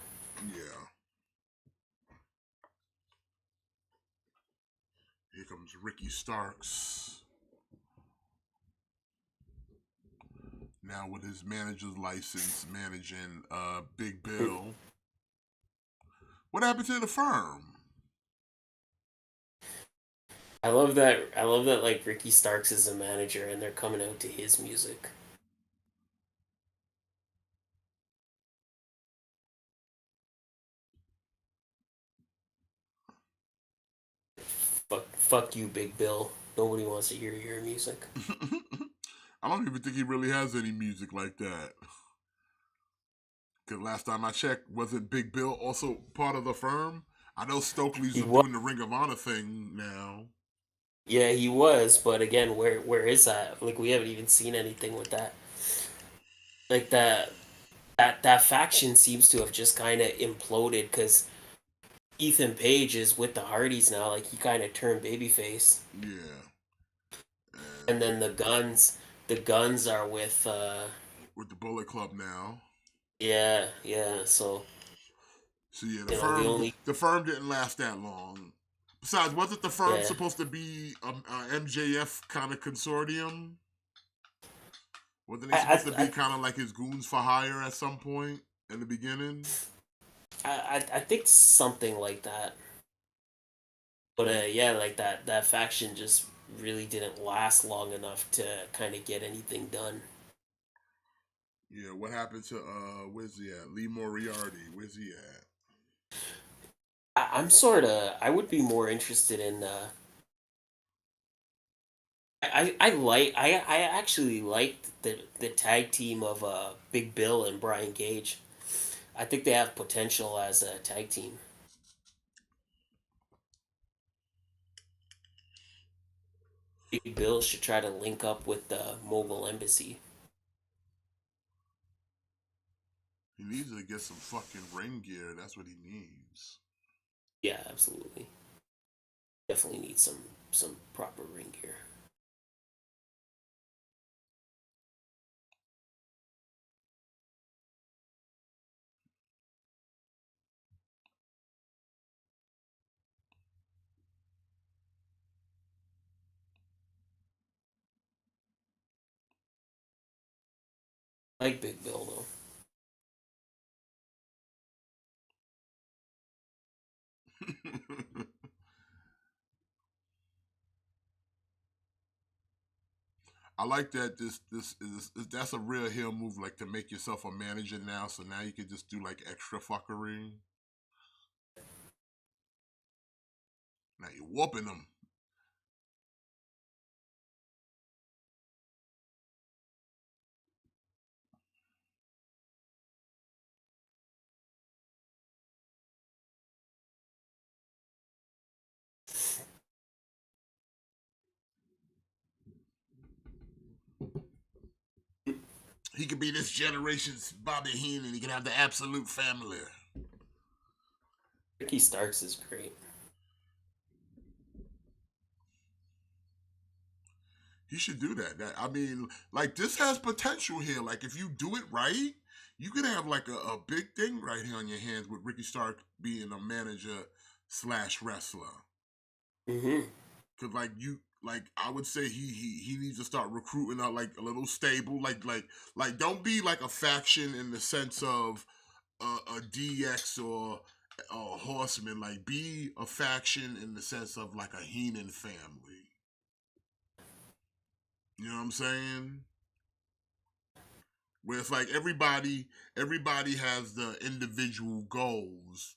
Yeah. Here comes Ricky Starks. Now with his manager's license, managing Big Bill. What happened to the firm? I love that like Ricky Starks is a manager and they're coming out to his music. Fuck you, Big Bill. Nobody wants to hear your music. I don't even think he really has any music like that. Because last time I checked, wasn't Big Bill also part of the firm? I know Stokely's doing the Ring of Honor thing now. Yeah, he was, but again, where is that? Like, we haven't even seen anything with that. Like that faction seems to have just kind of imploded because Ethan Page is with the Hardys now. Like he kind of turned babyface, Yeah. and then the Guns are with With the Bullet Club now. yeah. So yeah, you know the only the firm didn't last that long. Besides, wasn't the firm yeah. supposed to be a MJF kind of consortium? Wasn't they supposed to be kind of like his goons for hire at some point in the beginning? I think something like that. But yeah, like that faction just really didn't last long enough to kind of get anything done. Yeah, what happened to where's he at? Lee Moriarty, where's he at? I'm sort of I would be more interested in I actually liked the tag team of Big Bill and Brian Gage. I think they have potential as a tag team. Big Bill should try to link up with the Mogul Embassy. He needs to get some fucking ring gear. That's what he needs. Yeah, absolutely. Definitely need some proper ring gear. I like Big Bill though. I like that this is that's a real heel move, like to make yourself a manager now, so now you can just do like extra fuckery. Now you're whooping them. He could be this generation's Bobby Heenan. He can have the absolute family. Ricky Starks is great. He should do that. I mean, like this has potential here. Like if you do it right, you could have like a big thing right here on your hands with Ricky Stark being a manager slash wrestler. Mm-hmm. Cause like I would say he needs to start recruiting out like a little stable. Like don't be like a faction in the sense of a DX or a Horseman. Like be a faction in the sense of like a Heenan family. You know what I'm saying? Where it's like everybody has the individual goals,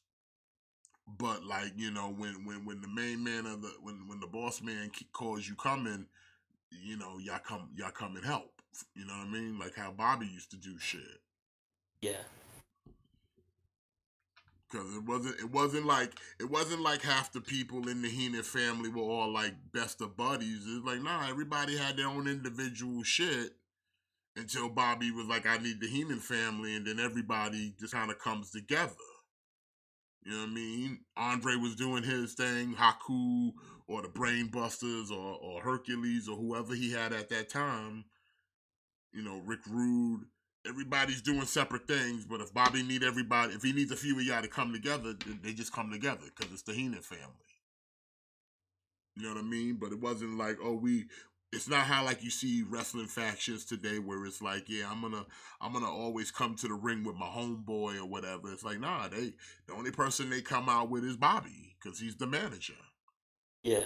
but like you know when the main man of the when the boss man calls you coming, you know y'all come and help. You know what I mean? Like how Bobby used to do shit. Yeah. Cause it wasn't like half the people in the Heenan family were all like best of buddies. It's like nah, everybody had their own individual shit until Bobby was like, I need the Heenan family, and then everybody just kind of comes together. You know what I mean? Andre was doing his thing, Haku or the Brain Busters or Hercules or whoever he had at that time. You know, Rick Rude. Everybody's doing separate things, but if Bobby need everybody, if he needs a few of y'all to come together, they just come together because it's the Heenan family. You know what I mean? But it wasn't like, it's not how like you see wrestling factions today where it's like, yeah, I'm gonna always come to the ring with my homeboy or whatever. It's like, nah, the only person they come out with is Bobby because he's the manager. Yeah.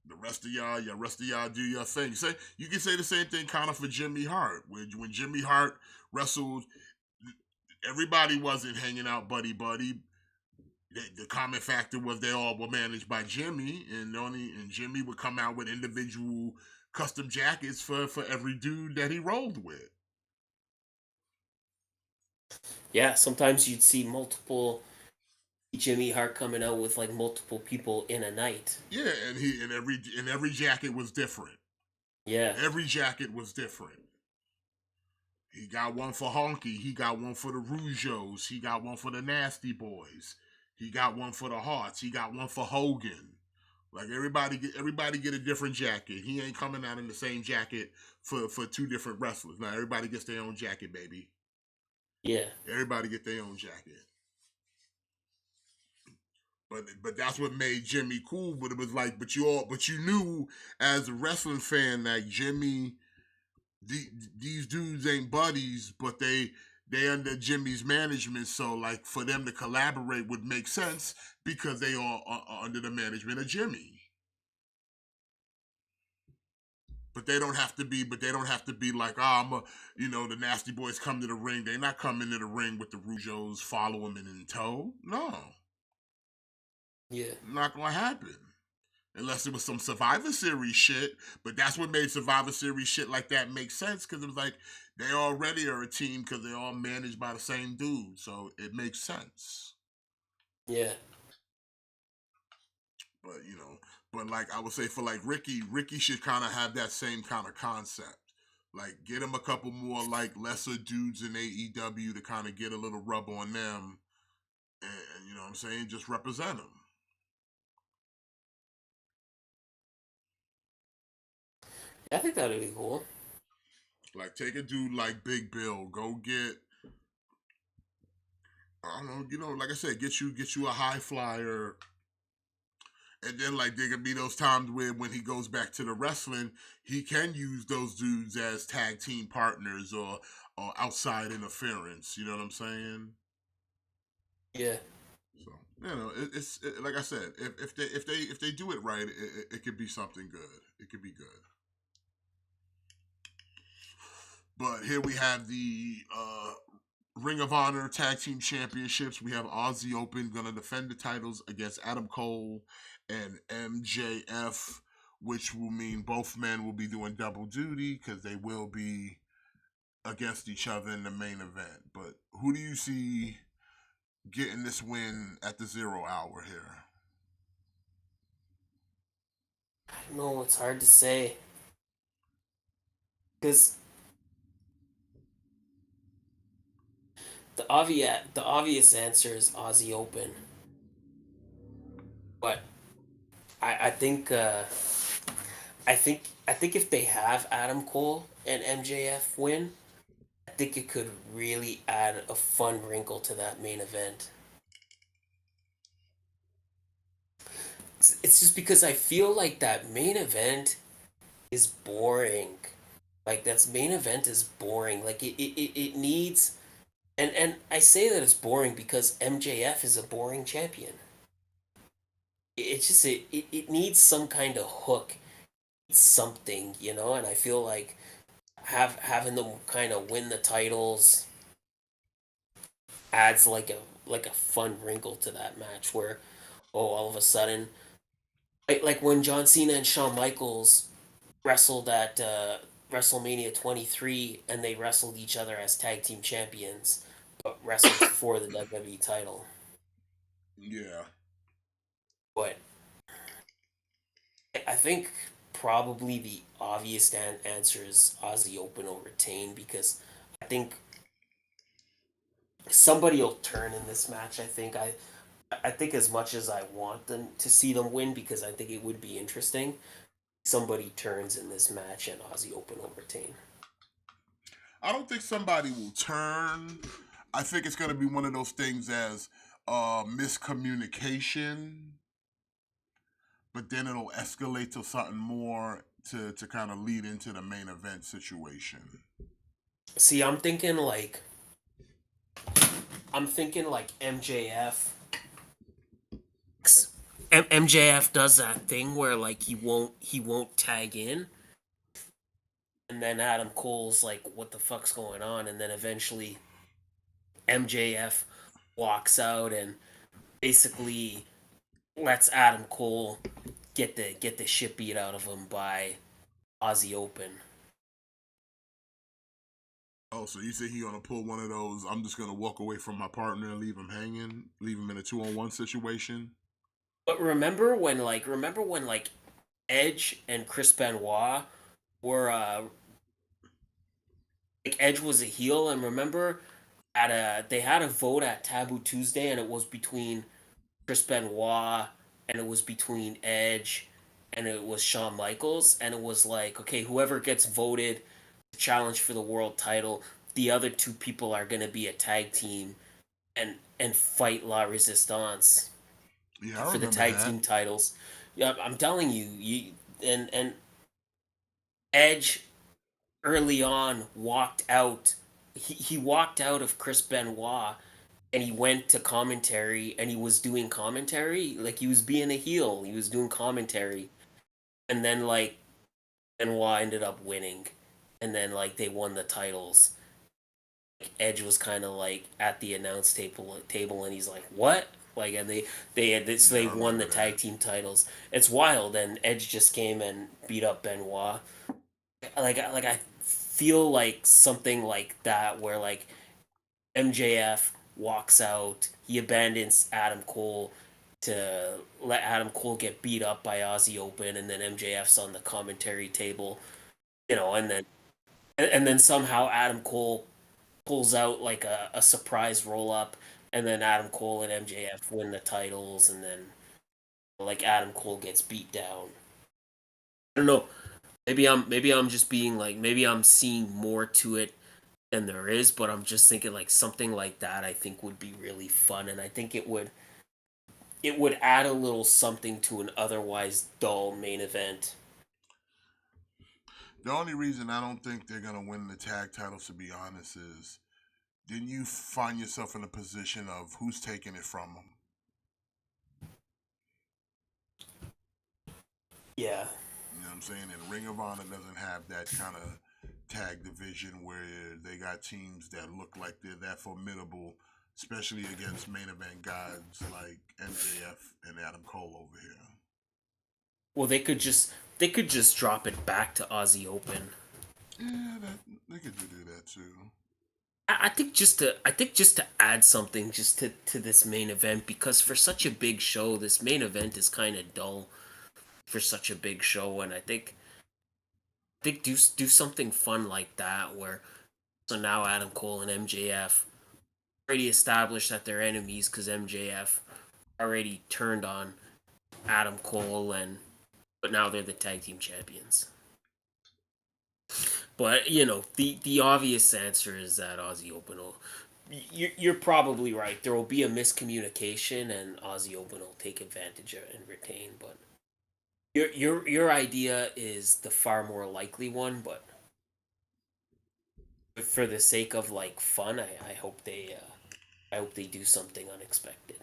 The rest of y'all do your thing. You can say the same thing kind of for Jimmy Hart. When Jimmy Hart wrestled, everybody wasn't hanging out buddy. The common factor was they all were managed by Jimmy, and Jimmy would come out with individual custom jackets for every dude that he rolled with. Yeah, sometimes you'd see multiple Jimmy Hart coming out with like multiple people in a night. Yeah, and every jacket was different. Yeah. Every jacket was different. He got one for Honky. He got one for the Rougeos. He got one for the Nasty Boys. He got one for the Hearts. He got one for Hogan. Like everybody get a different jacket. He ain't coming out in the same jacket for two different wrestlers. Now everybody gets their own jacket, baby. Yeah. Everybody get their own jacket. But that's what made Jimmy cool. But it was like, but you knew as a wrestling fan that Jimmy, these dudes ain't buddies, but they under Jimmy's management. So like for them to collaborate would make sense because they are under the management of Jimmy. But they don't have to be. But they don't have to be like, the Nasty Boys come to the ring. They're not coming to the ring with the Rougeos, follow them in tow. No. Yeah. Not gonna happen. Unless it was some Survivor Series shit. But that's what made Survivor Series shit like that make sense. Because it was like, they already are a team because they're all managed by the same dude. So it makes sense. Yeah. But like I would say for like Ricky should kind of have that same kind of concept. Like get him a couple more like lesser dudes in AEW to kind of get a little rub on them. And you know what I'm saying? Just represent them. I think that'd be cool. Like take a dude like Big Bill, go get, I don't know, like I said, get you a high flyer, and then like there could be those times where when he goes back to the wrestling, he can use those dudes as tag team partners or outside interference. You know what I'm saying? Yeah. So it's like I said, if they do it right, it could be something good. It could be good. But here we have the Ring of Honor Tag Team Championships. We have Aussie Open going to defend the titles against Adam Cole and MJF, which will mean both men will be doing double duty because they will be against each other in the main event. But who do you see getting this win at the 0 hour here? I don't know. It's hard to say. Because the obvious answer is Aussie Open. But I think if they have Adam Cole and MJF win, I think it could really add a fun wrinkle to that main event. It's just because I feel like that main event is boring. Like that main event is boring. Like it needs, and I say that it's boring because MJF is a boring champion. It's just it needs some kind of hook, something, and I feel like having them kind of win the titles adds like a fun wrinkle to that match where all of a sudden like when John Cena and Shawn Michaels wrestled at WrestleMania 23 and they wrestled each other as tag team champions but wrestled for the WWE title. Yeah. But I think probably the obvious answer is Aussie Open will retain because I think somebody will turn in this match. I think as much as I want them to see them win because I think it would be interesting, somebody turns in this match and Aussie Open will retain. I don't think somebody will turn. I think it's going to be one of those things as miscommunication, but then it'll escalate to something more to kind of lead into the main event situation. See, I'm thinking like MJF. MJF does that thing where like he won't tag in, and then Adam Cole's like, "What the fuck's going on?" And then eventually, MJF walks out and basically lets Adam Cole get the shit beat out of him by Aussie Open. Oh, so you say he gonna pull one of those? I'm just gonna walk away from my partner and leave him hanging, leave him in a 2-on-1 situation. But remember when Edge and Chris Benoit were like Edge was a heel, and remember they had a vote at Taboo Tuesday, and it was between Chris Benoit and it was between Edge and it was Shawn Michaels, and it was like, okay, whoever gets voted to challenge for the world title, the other two people are gonna be a tag team and fight La Resistance Yeah, I for the remember tag that. team titles. Yeah, I'm telling you, and Edge early on walked out. He walked out of Chris Benoit and he went to commentary and he was doing commentary like he was being a heel. He was doing commentary, and then like Benoit ended up winning, and then like they won the titles. Edge was kind of like at the announce table, and he's like, "What?" Like, and they had this. Yeah, They I won remember the tag that. team titles. It's wild, and Edge just came and beat up Benoit. Like I feel like something like that where like MJF walks out, he abandons Adam Cole to let Adam Cole get beat up by Aussie Open, and then MJF's on the commentary table, and then somehow Adam Cole pulls out like a surprise roll up, and then Adam Cole and MJF win the titles, and then like Adam Cole gets beat down. I don't know. Maybe I'm just being like maybe I'm seeing more to it than there is, but I'm just thinking like something like that I think would be really fun, and I think it would add a little something to an otherwise dull main event. The only reason I don't think they're gonna win the tag titles, to be honest, is then you find yourself in a position of who's taking it from them. Yeah. You know what I'm saying? And Ring of Honor doesn't have that kind of tag division where they got teams that look like they're that formidable, especially against main event guys like MJF and Adam Cole over here. Well, they could just drop it back to Aussie Open. Yeah, they could do that too. I think just to add something just to this main event, because for such a big show, this main event is kind of dull for such a big show, and I think do something fun like that where so now Adam Cole and MJF already established that they're enemies because MJF already turned on Adam Cole, and but now they're the tag team champions. But the obvious answer is that Aussie Open will. You're probably right. There will be a miscommunication, and Aussie Open will take advantage of it and retain. But your idea is the far more likely one. But for the sake of like fun, I hope they do something unexpected.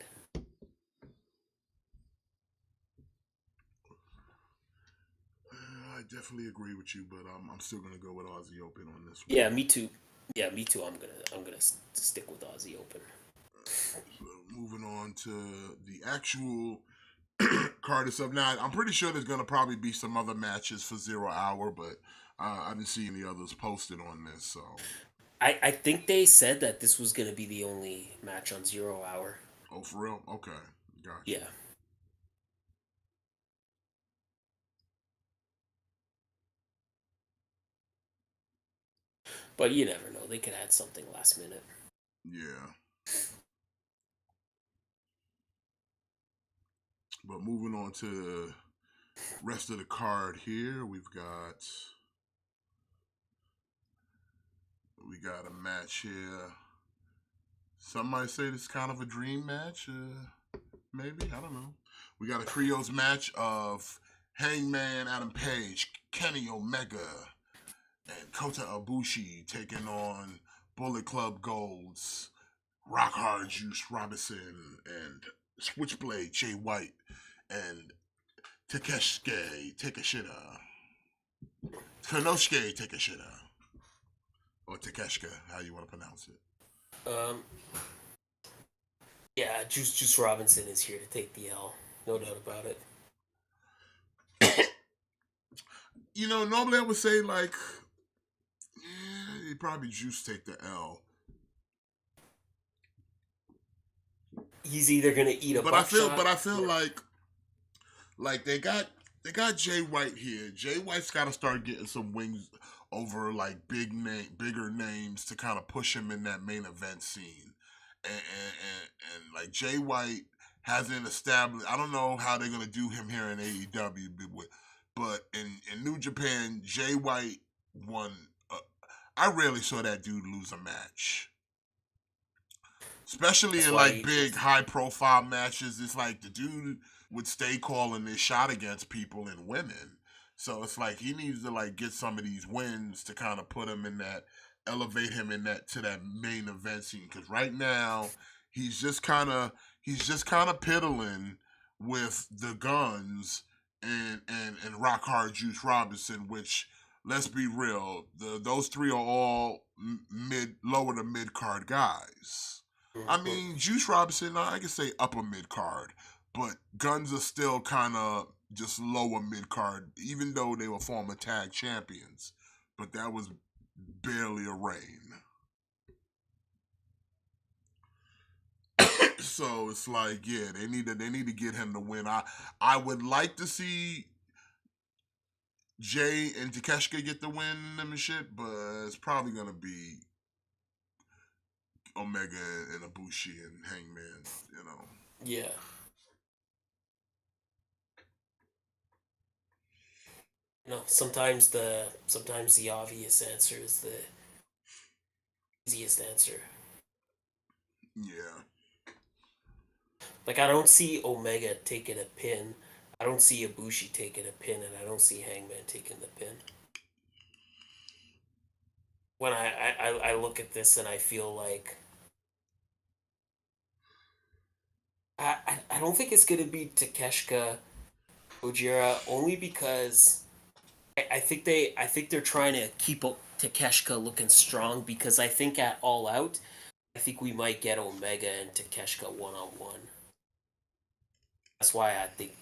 I definitely agree with you, but I'm still gonna go with Aussie Open on this one. Yeah, me too. Yeah, me too. I'm gonna stick with Aussie Open. So moving on to the actual card itself. Now, I'm pretty sure there's gonna probably be some other matches for 0 Hour, but I didn't see any others posted on this. So, I think they said that this was gonna be the only match on 0 Hour. oh, for real? Okay, gotcha. Yeah. But you never know. They could add something last minute. Yeah. But moving on to the rest of the card here, we got a match here. Some might say this is kind of a dream match. Maybe, I don't know. We got a trios match of Hangman Adam Page, Kenny Omega, and Kota Ibushi taking on Bullet Club Golds, Rock Hard Juice Robinson, and Switchblade Jay White, and Konosuke Takeshita. Or Takeshka, how you want to pronounce it. Yeah, Juice Robinson is here to take the L. No doubt about it. Normally I would say like, he'd probably Juice take the L. He's either gonna eat a But I feel or... like they got Jay White here. Jay White's got to start getting some wings over like bigger names to kind of push him in that main event scene. And like Jay White hasn't established. I don't know how they're gonna do him here in AEW, but in New Japan, Jay White won. I rarely saw that dude lose a match, especially in like big high profile matches. It's like the dude would stay calling this shot against people and women. So it's like he needs to like get some of these wins to kind of put him in that, elevate him in that to that main event scene. Because right now he's just kind of piddling with the Guns and Rock Hard Juice Robinson, which, let's be real, those three are all lower to mid card guys. I mean, Juice Robinson, I can say upper mid card, but Guns are still kind of just lower mid card, even though they were former tag champions. But that was barely a reign. So it's like, yeah, they need to get him to win. I would like to see Jay and Takeshita get the win and shit, but it's probably gonna be Omega and Ibushi and Hangman, you know. Yeah. You know, sometimes the obvious answer is the easiest answer. Yeah. Like, I don't see Omega taking a pin. I don't see Ibushi taking a pin, and I don't see Hangman taking the pin. When I look at this and I feel like I don't think it's gonna be Takeshita Ojira, only because I think they're trying to keep Takeshita looking strong, because I think at All Out, I think we might get Omega and Takeshita 1-on-1. That's why I think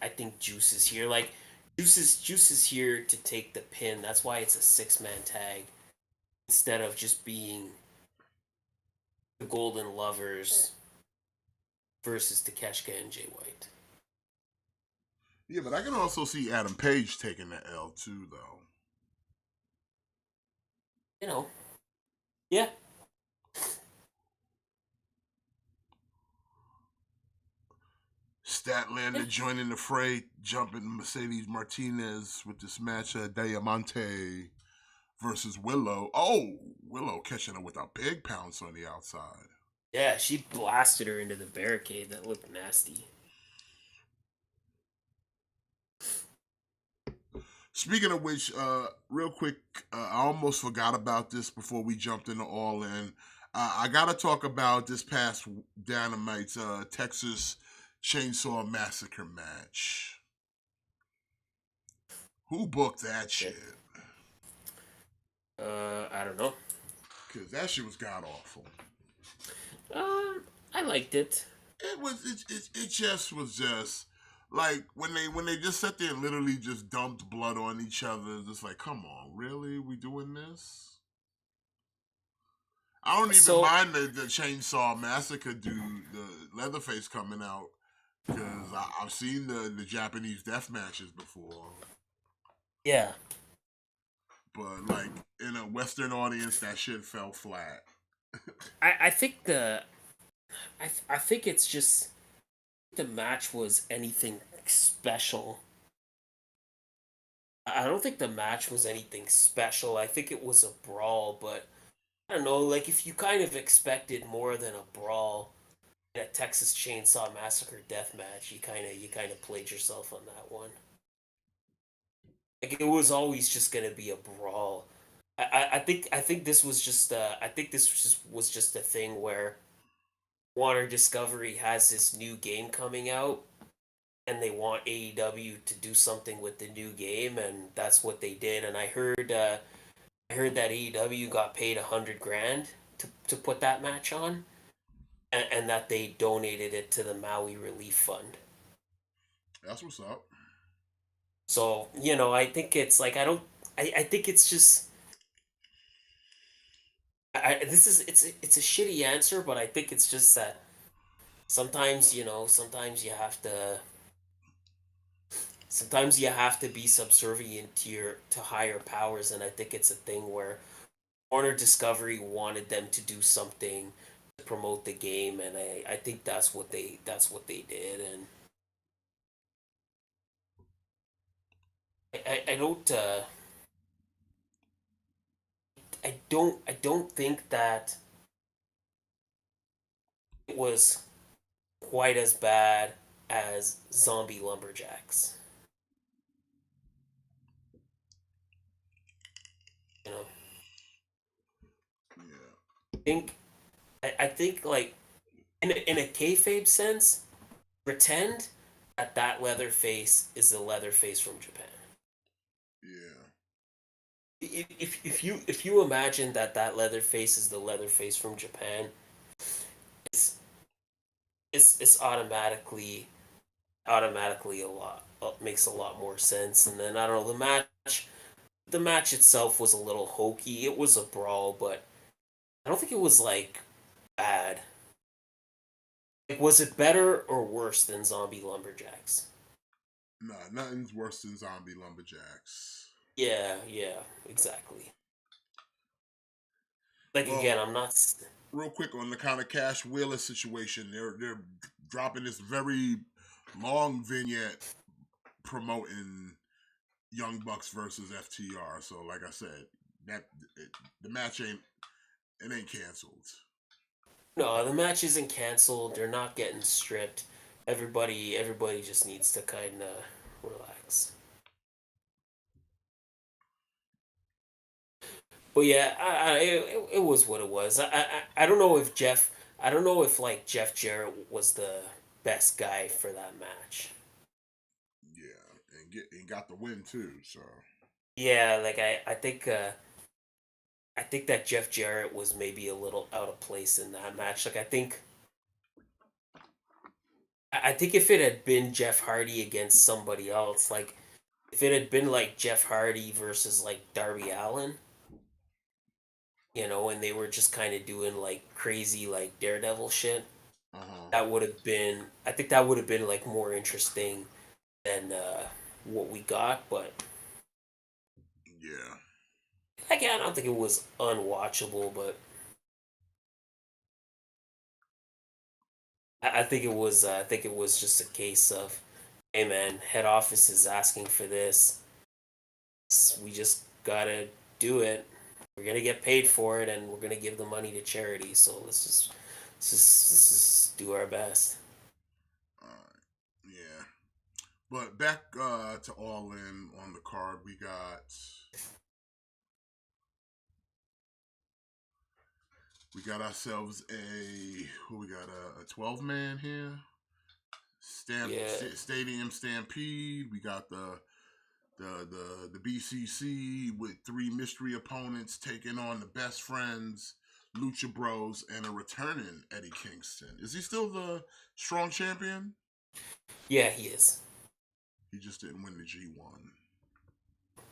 I think Juice is here. Like, Juice is here to take the pin. That's why it's a 6-man tag instead of just being the Golden Lovers versus Takeshita and Jay White. Yeah, but I can also see Adam Page taking the L too, though. You know, yeah. Statlander joining the fray, jumping Mercedes Martinez with this match, Diamante versus Willow. Oh, Willow catching her with a big pounce on the outside. Yeah, she blasted her into the barricade. That looked nasty. Speaking of which, real quick, I almost forgot about this before we jumped into All In. I got to talk about this past Dynamite's Texas Chainsaw Massacre match. Who booked that shit? I don't know. Because that shit was god awful. I liked it. It just was just like when they just sat there and literally just dumped blood on each other. Just like, come on, really? We doing this? I don't even mind the Chainsaw Massacre dude, the Leatherface coming out, because I've seen the Japanese death matches before. Yeah. But like in a Western audience, that shit fell flat. I think I think it's just the match was anything special. I don't think the match was anything special. I think it was a brawl, but I don't know, like, if you kind of expected more than a brawl in a Texas Chainsaw Massacre death match, you kind of played yourself on that one. Like, it was always just gonna be a brawl. I think this was just was just a thing where Warner Discovery has this new game coming out, and they want AEW to do something with the new game, and that's what they did. And I heard that AEW got paid $100,000 to put that match on, and that they donated it to the Maui Relief Fund. That's what's up. So, you know, I think it's like, I think it's just, it's a shitty answer, but I think it's just that sometimes you have to, sometimes you have to be subservient to higher powers, and I think it's a thing where Warner Discovery wanted them to do something to promote the game, and I think that's what they did, and I don't think that it was quite as bad as Zombie Lumberjacks. You know, Yeah. I think like in a kayfabe sense, pretend that Leatherface is the Leatherface from Japan. Yeah. If you imagine that Leatherface is the Leatherface from Japan, it's it's automatically a lot makes a lot more sense. And then I don't know, the match itself was a little hokey. It was a brawl, but I don't think it was like bad. Like, was it better or worse than Zombie Lumberjacks? Nah, nothing's worse than Zombie Lumberjacks. Yeah, exactly. Like Well, again, I'm not. real quick on the kind of Cash Wheeler situation, they're dropping this very long vignette promoting Young Bucks versus FTR. So, like I said, the match ain't canceled. No, the match isn't canceled. They're not getting stripped. Everybody just needs to kind of relax. But yeah, it was what it was. I don't know if Jeff. I don't know if like Jeff Jarrett was the best guy for that match. Yeah, and got the win too. So Yeah, like I think that Jeff Jarrett was maybe a little out of place in that match. Like I think if it had been Jeff Hardy against somebody else, like if it had been like Jeff Hardy versus like Darby Allin, and they were just kind of doing like crazy like Daredevil shit, that would have been. I think that would have been like more interesting than what we got. But yeah, again, I don't think it was unwatchable, but I think it was. I think it was just a case of, hey man, head office is asking for this. We just gotta do it. We're gonna get paid for it, and we're gonna give the money to charity. So let's just do our best. yeah. But back to All In on the card, we got ourselves a 12-man here. Yeah. Stadium Stampede. We got the BCC with 3 mystery opponents taking on the Best Friends, Lucha Bros, and a returning Eddie Kingston. Is he still the strong champion? Yeah, he is. He just didn't win the G1.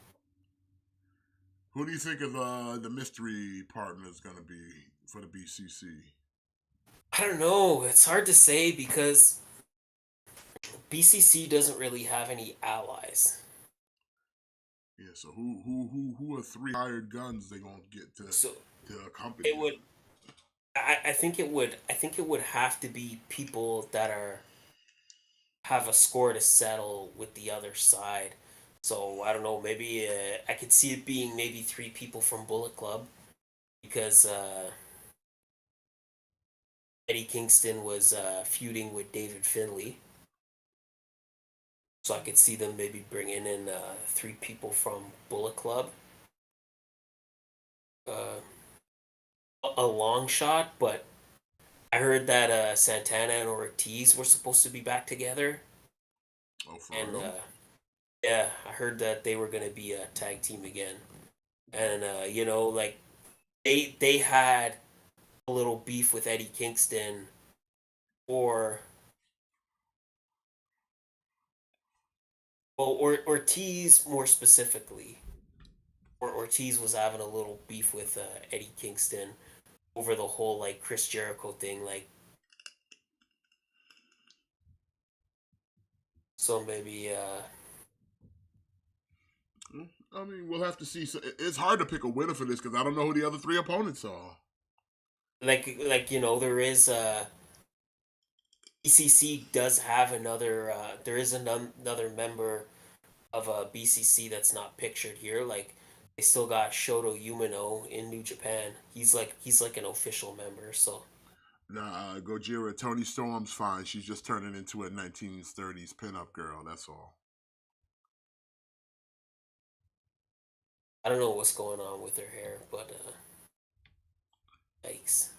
Who do you think of the mystery partner is going to be for the BCC? I don't know. It's hard to say because BCC doesn't really have any allies. Yeah, so who are 3 hired guns they gonna get So to accompany it would. them? I think it would. I think it would have to be people that have a score to settle with the other side. So I don't know. Maybe I could see it being maybe 3 people from Bullet Club because Eddie Kingston was feuding with David Finlay. So I could see them maybe bringing in 3 people from Bullet Club. Uh, a long shot, but I heard that Santana and Ortiz were supposed to be back together. Oh, for And real? yeah, I heard that they were going to be a tag team again. And like they had a little beef with Eddie Kingston, or Ortiz more specifically. Or Ortiz was having a little beef with Eddie Kingston over the whole like Chris Jericho thing, like. So maybe I mean, we'll have to see. So it's hard to pick a winner for this because I don't know who the other 3 opponents are. Like there is BCC does have another. There is another member of BCC that's not pictured here. Like they still got Shoto Umino in New Japan. He's like an official member. So Nah, Gojira, Tony Storm's fine. She's just turning into a 1930s pinup girl. That's all. I don't know what's going on with her hair, but yikes.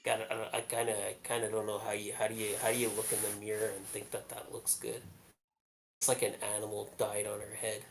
I kind of don't know how do you look in the mirror and think that looks good. It's like an animal died on her head.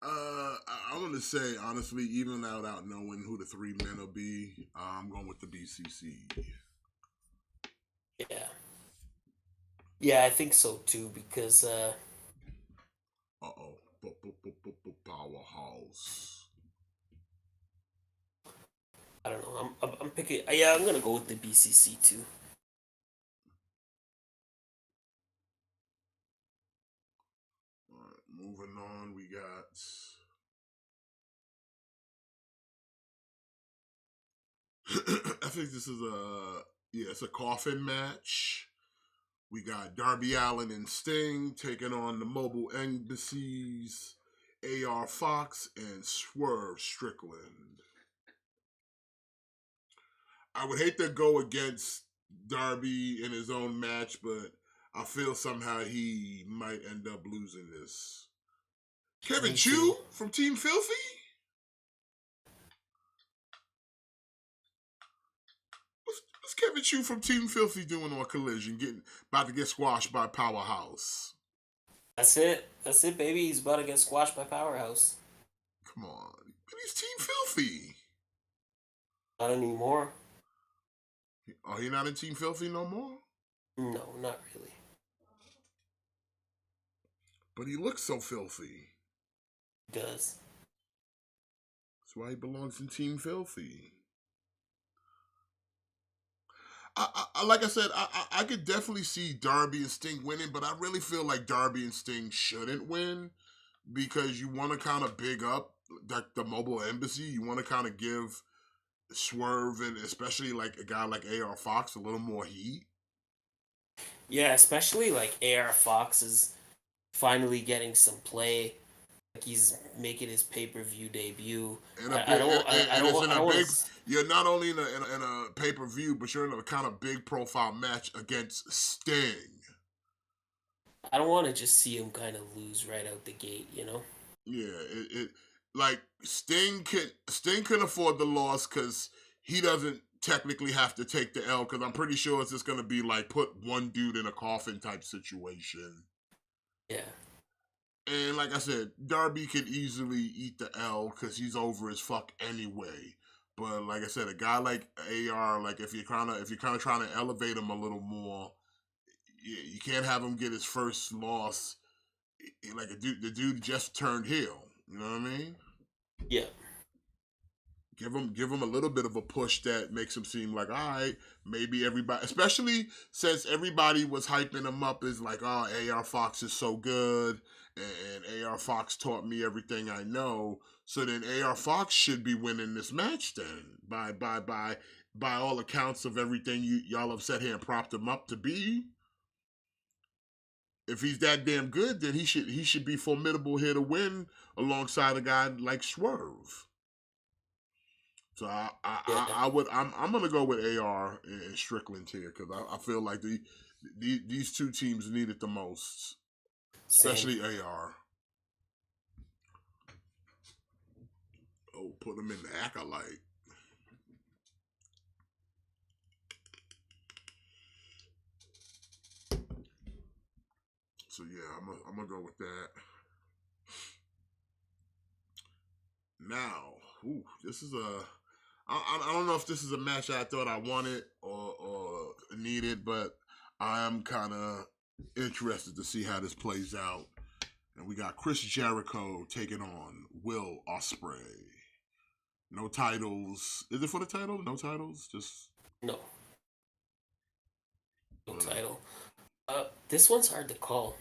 I want to say honestly, even without knowing who the 3 men will be, I'm going with the BCC. Yeah. Yeah, I think so too because Powerhouse. I don't know. I'm picking. Yeah, I'm gonna go with the BCC too. All right, moving on, we got. I think this is it's a coffin match. We got Darby Allin and Sting taking on the Mobile Embassies, AR Fox and Swerve Strickland. I would hate to go against Darby in his own match, but I feel somehow he might end up losing this. Kevin Chu from Team Filthy? What's Kevin Chu from Team Filthy doing on Collision? About to get squashed by Powerhouse. That's it, baby. He's about to get squashed by Powerhouse. Come on, but he's Team Filthy. Not anymore. Oh, he not in Team Filthy no more? No, not really. But he looks so filthy. He does. That's why he belongs in Team Filthy. Like I said, I could definitely see Darby and Sting winning, but I really feel like Darby and Sting shouldn't win because you want to kind of big up the Mobile Embassy. You want to kind of give Swerve and especially like a guy like AR Fox a little more heat. Yeah, especially like AR Fox is finally getting some play. Like he's making his pay-per-view debut. You're not only in a pay-per-view, but you're in a kind of big profile match against Sting. I don't want to just see him kind of lose right out the gate, you know? Yeah, like Sting can afford the loss because he doesn't technically have to take the L because I'm pretty sure it's just gonna be like put one dude in a coffin type situation. Yeah. And like I said, Darby could easily eat the L because he's over as fuck anyway. But like I said, a guy like AR, like if you're kind of trying to elevate him a little more, you can't have him get his first loss. Like the dude just turned heel. You know what I mean? Yeah. Give him a little bit of a push that makes him seem like, all right, maybe everybody, especially since everybody was hyping him up as like, oh, AR Fox is so good, and AR Fox taught me everything I know. So then AR Fox should be winning this match then, by all accounts of everything y'all have said here and propped him up to be. If he's that damn good, then he should be formidable here to win alongside a guy like Swerve. So I'm gonna go with AR and Strickland here because I feel like these two teams need it the most, especially AR. Oh, put him in the Acolyte. So yeah, I'm gonna go with that. Now, this is I don't know if this is a match I thought I wanted or needed, but I am kind of interested to see how this plays out. And we got Chris Jericho taking on Will Ospreay. No titles. Is it for the title? No titles? Just No. No title. This one's hard to call.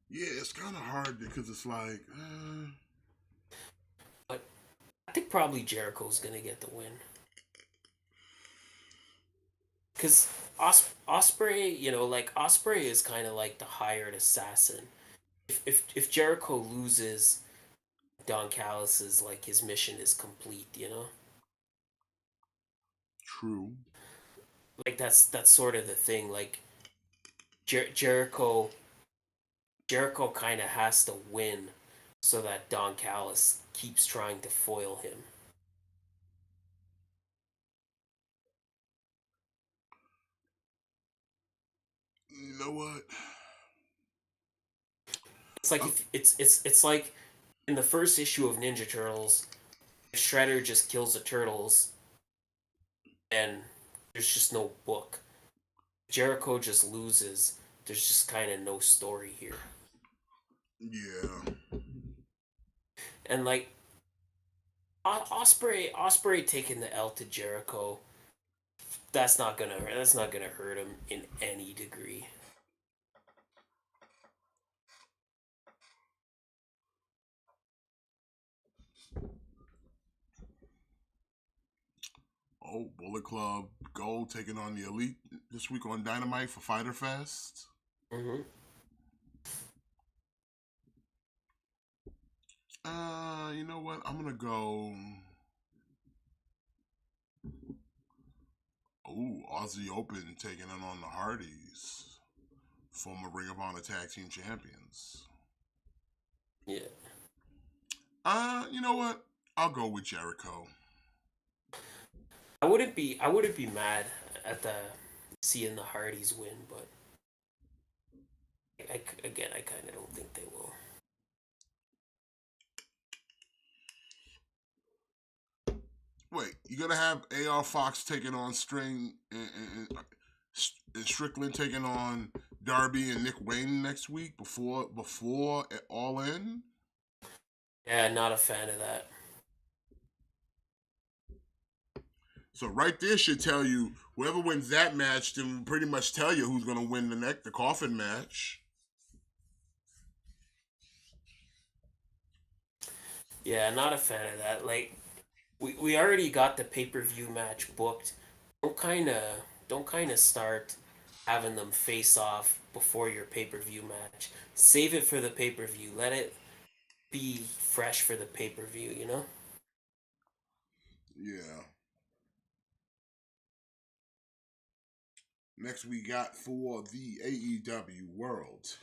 yeah, it's kind of hard because it's like, But I think probably Jericho's gonna get the win. Because Osprey, like Osprey is kind of like the hired assassin. If Jericho loses, Don Callis is like his mission is complete. true. Like that's sort of the thing. Like Jericho kind of has to win so that Don Callis keeps trying to foil him. You know what? It's like if it's like in the first issue of Ninja Turtles, if Shredder just kills the turtles, and there's just no book. Jericho just loses. There's just kind of no story here. Yeah. And like Osprey taking the L to Jericho, that's not gonna hurt him in any degree. Oh, Bullet Club Gold taking on the Elite this week on Dynamite for Fyter Fest. Mm-hmm. You know what? I'm gonna go. Aussie Open taking it on the Hardys, former Ring of Honor Tag Team Champions. Yeah. You know what? I'll go with Jericho. I wouldn't be mad at seeing the Hardys win, but I kind of don't think they will. Wait, you gonna have AR Fox taking on String and Strickland taking on Darby and Nick Wayne next week before All In? Yeah, not a fan of that. So right there should tell you whoever wins that match then pretty much tell you who's gonna win the coffin match. Yeah, not a fan of that. Like we already got the pay-per-view match booked. Don't kind of start having them face off before your pay-per-view match. Save it for the pay-per-view. Let it be fresh for the pay-per-view, Yeah. Next we got for the AEW World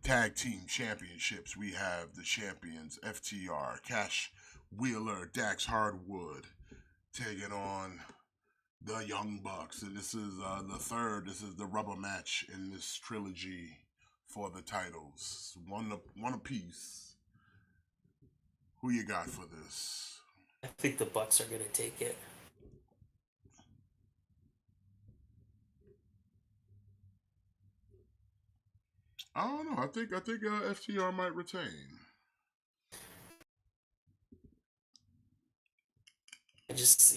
Tag Team Championships, we have the champions FTR, Cash Wheeler, Dax Hardwood taking on the Young Bucks. And this is this is the rubber match in this trilogy for the titles. One apiece. Who you got for this? I think the Bucks are gonna take it. I don't know. I think FTR might retain. I just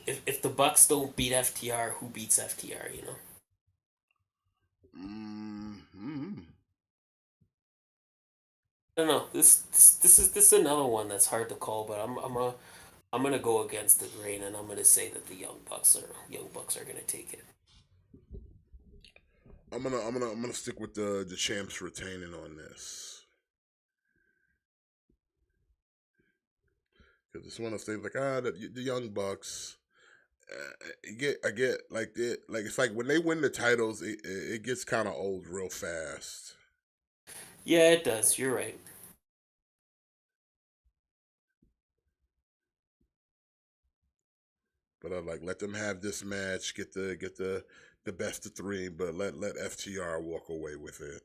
if the Bucks don't beat FTR, who beats FTR? Mm-hmm. I don't know. This is another one that's hard to call, but I'm gonna go against the grain, and I'm gonna say that the Young Bucks are gonna take it. I'm gonna stick with the champs retaining on this, because it's one of those things like the Young Bucks. I get like it's like when they win the titles, it gets kind of old real fast. Yeah, it does. You're right. But like, let them have this match, get the best of 3, but let FTR walk away with it.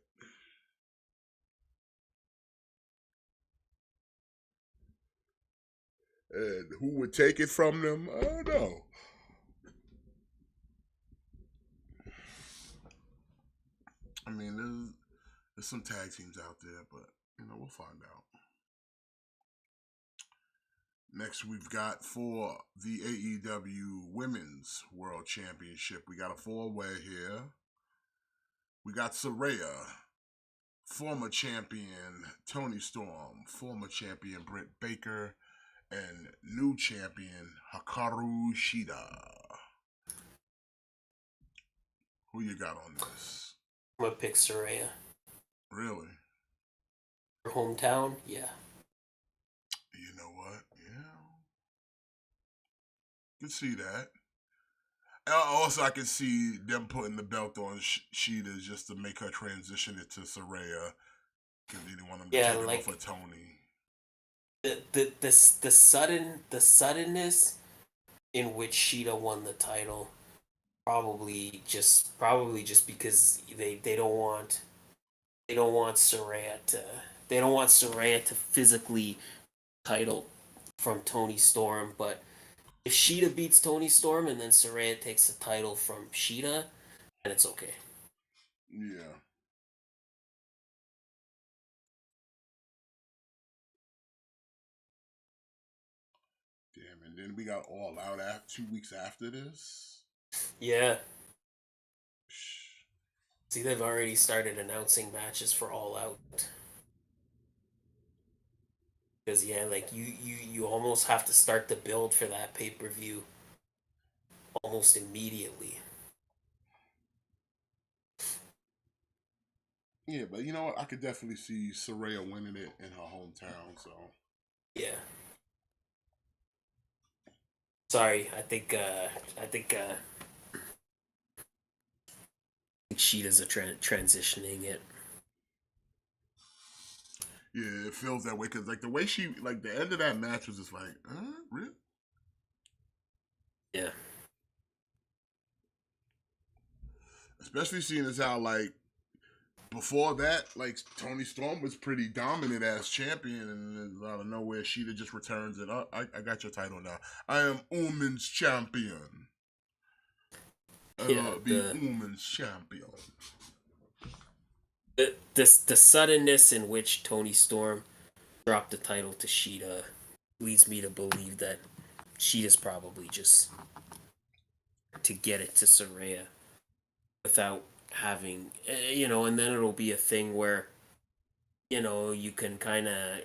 And who would take it from them? I don't know. I mean, there's some tag teams out there, but we'll find out. Next, we've got for the AEW Women's World Championship, we got a 4-way here. We got Saraya, former champion Toni Storm, former champion Britt Baker, and new champion Hikaru Shida. Who you got on this? I'm gonna pick Saraya. Really? Her hometown? Yeah. You know what? Yeah. Could see that. Also, I can see them putting the belt on Shida just to make her transition it to Saraya, because they didn't want them to take it off of Tony. The suddenness in which Shida won the title, probably just because they don't want Saraya to physically title from Toni Storm, but if Shida beats Toni Storm and then Saraya takes the title from Shida, then it's okay. Yeah. Damn, and then we got All Out 2 weeks after this. Yeah. See, they've already started announcing matches for All Out. Because like you almost have to start the build for that pay-per-view almost immediately. Yeah, but you know what? I could definitely see Saraya winning it in her hometown. So yeah. Sorry, I think Sheeta's transitioning it. Yeah, it feels that way because like the way she like the end of that match was just like, really? Yeah. Especially seeing as how like before that, like Toni Storm was pretty dominant as champion, and out of nowhere, Sheeta just returns it. I got your title now. I am women's champion. The women's champion. The suddenness in which Toni Storm dropped the title to Sheeta leads me to believe that Sheeta's probably just to get it to Saraya without having, and then it'll be a thing where, you can kind of,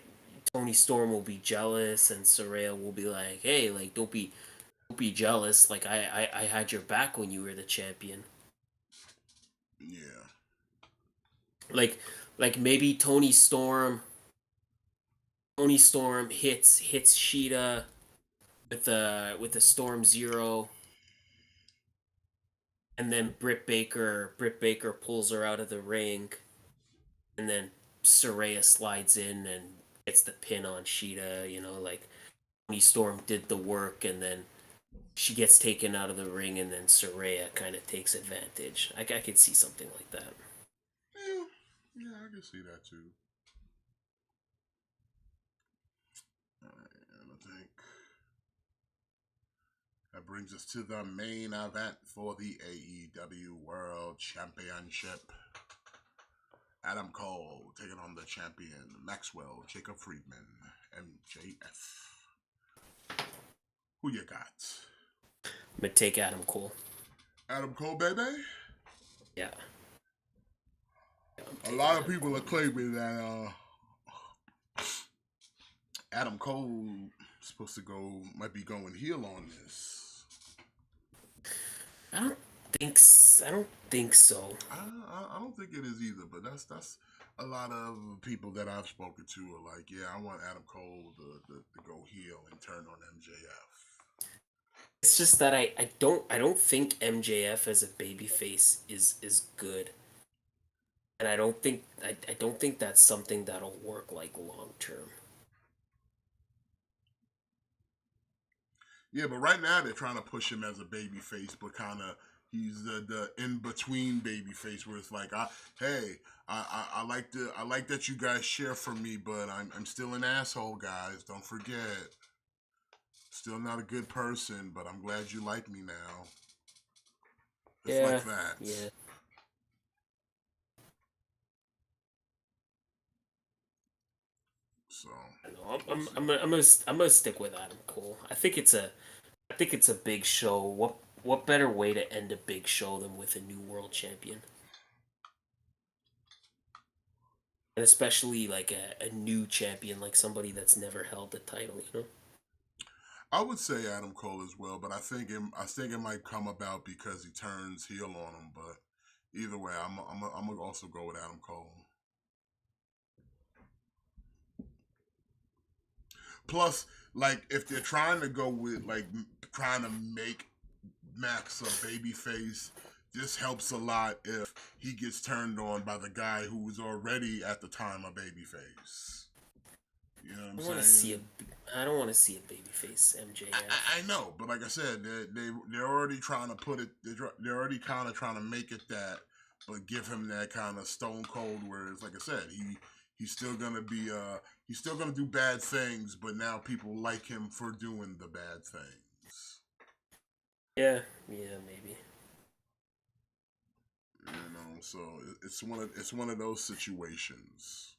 Toni Storm will be jealous and Saraya will be like, hey, like, don't be jealous. Like, I had your back when you were the champion. Yeah. Like maybe Toni Storm hits Sheeta with a Storm Zero, and then Britt Baker pulls her out of the ring, and then Saraya slides in and gets the pin on Sheeta. Like Toni Storm did the work, and then she gets taken out of the ring, and then Saraya kind of takes advantage. I could see something like that. Yeah, I can see that too. I think that brings us to the main event for the AEW World Championship. Adam Cole taking on the champion Maxwell Jacob Friedman, MJF. Who you got? I'm gonna take Adam Cole. Adam Cole, baby? Yeah. A lot of people are claiming that Adam Cole might be going heel on this. I don't think so. I don't think it is either, but that's a lot of people that I've spoken to are like, yeah, I want Adam Cole to go heel and turn on MJF. It's just that I don't think MJF as a babyface is good. And I don't think that's something that'll work like long term. Yeah, but right now they're trying to push him as a baby face, but kind of he's the in between baby face where it's like, I like that you guys share from me, but I'm still an asshole, guys. Don't forget, still not a good person, but I'm glad you like me now. It's Yeah, like that. yeah. So No, I'm gonna stick with Adam Cole. I think it's a big show. What better way to end a big show than with a new world champion? And especially like a new champion, like somebody that's never held the title, you know? I would say Adam Cole as well, but I think it might come about because he turns heel on him. But either way, I'm gonna also go with Adam Cole. Plus, like if they're trying to go with like trying to make Max a babyface, this helps a lot if he gets turned on by the guy who was already at the time a babyface. You know what I'm saying? I don't want to see a babyface MJF. I know, but like I said, they're already trying to put it. They're already kind of trying to make it that, but give him that kind of stone cold. Whereas, like I said, he's still gonna be he's still gonna do bad things, but now people like him for doing the bad things. Yeah, maybe. You know, so it's one of those situations.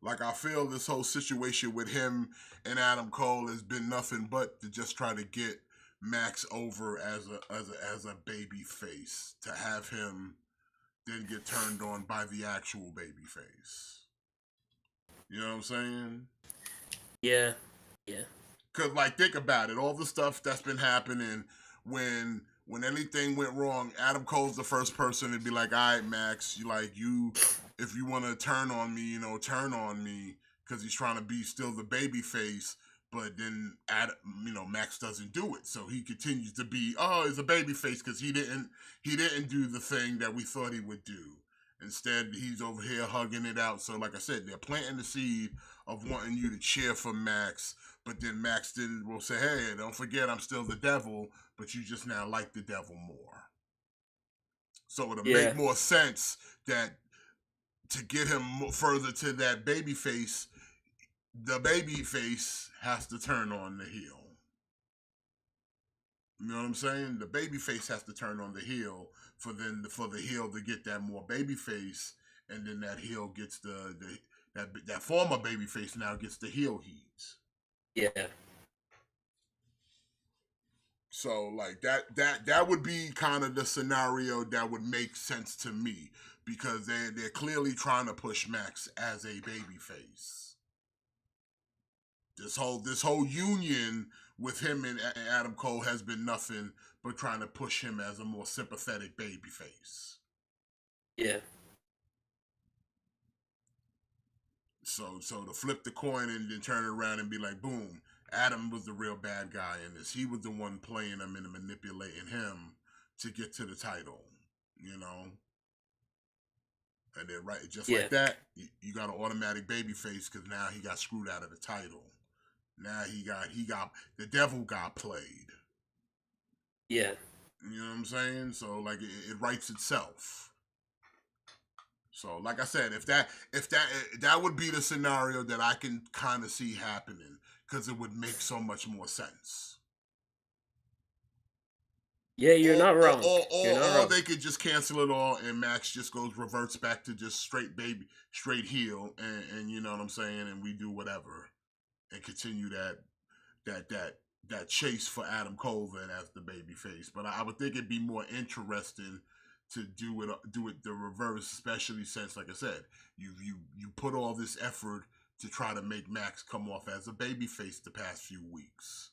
Like I feel this whole situation with him and Adam Cole has been nothing but to just try to get Max over as a baby face, to have him then get turned on by the actual baby face. You know what I'm saying? Yeah. Cause like think about it, all the stuff that's been happening when anything went wrong, Adam Cole's the first person to be like, all right, Max, if you want to turn on me, turn on me, because he's trying to be still the baby face, but then Max doesn't do it, so he continues to be, he's a baby face because he didn't do the thing that we thought he would do. Instead, he's over here hugging it out. So, like I said, they're planting the seed of wanting you to cheer for Max, but then Max will say, hey, don't forget I'm still the devil, but you just now like the devil more. So it'll make more sense that to get him further to that baby face, the baby face has to turn on the heel. You know what I'm saying? The baby face has to turn on the heel for the heel to get that more baby face, and then that heel gets that former baby face now gets the heel heat. Yeah. So like that would be kind of the scenario that would make sense to me, because they're clearly trying to push Max as a baby face. This whole union with him and Adam Cole has been nothing but trying to push him as a more sympathetic baby face. Yeah. So to flip the coin and then turn it around and be like, boom, Adam was the real bad guy in this. He was the one playing him and manipulating him to get to the title, you know? And then like that, you got an automatic baby face because now he got screwed out of the title. Now he got the devil got played. Yeah. You know what I'm saying? So like it writes itself. So like I said, if that would be the scenario that I can kind of see happening, because it would make so much more sense. Yeah, you're not wrong. Or they could just cancel it all and Max just reverts back to just straight heel, and you know what I'm saying, and we do whatever and continue that chase for Adam Cole then as the baby face. But I would think it'd be more interesting to do it the reverse, especially since, like I said, you put all this effort to try to make Max come off as a baby face the past few weeks.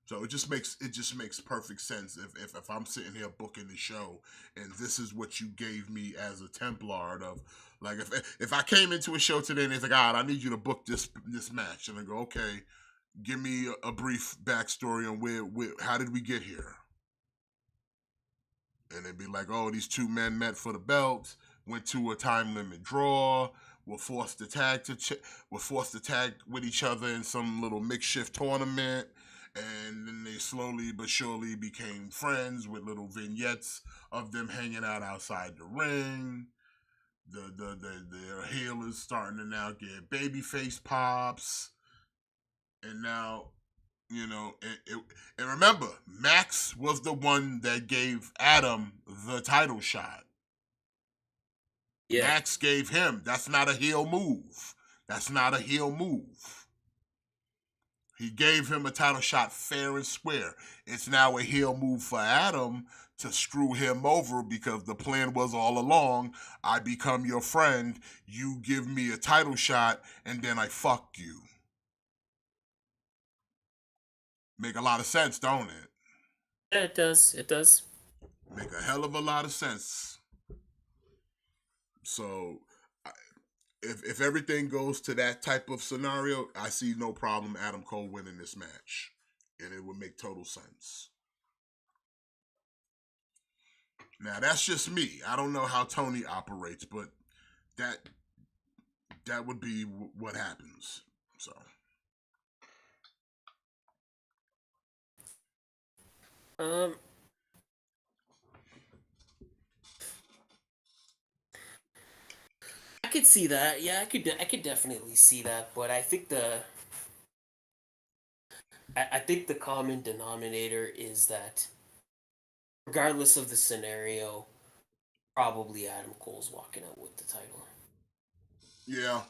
So it just makes perfect sense if I'm sitting here booking the show and this is what you gave me as a Templar of, like, if I came into a show today and it's like, all right, I need you to book this match, and I go, okay, give me a brief backstory on where how did we get here? And they'd be like, oh, these two men met for the belt, went to a time limit draw, were forced to tag with each other in some little makeshift tournament, and then they slowly but surely became friends with little vignettes of them hanging out outside the ring. Their heel is starting to now get babyface pops, and now, you know, and remember, Max was the one that gave Adam the title shot. Yeah. Max gave him. That's not a heel move. That's not a heel move. He gave him a title shot fair and square. It's now a heel move for Adam to screw him over, because the plan was all along, I become your friend, you give me a title shot, and then I fuck you. Make a lot of sense, don't it? Yeah, it does. It does. Make a hell of a lot of sense. So, if everything goes to that type of scenario, I see no problem Adam Cole winning this match. And it would make total sense. Now, that's just me. I don't know how Tony operates, but that would be what happens. So. I could see that. Yeah, I could definitely see that. But I think I think the common denominator is that, regardless of the scenario, probably Adam Cole's walking out with the title. Yeah.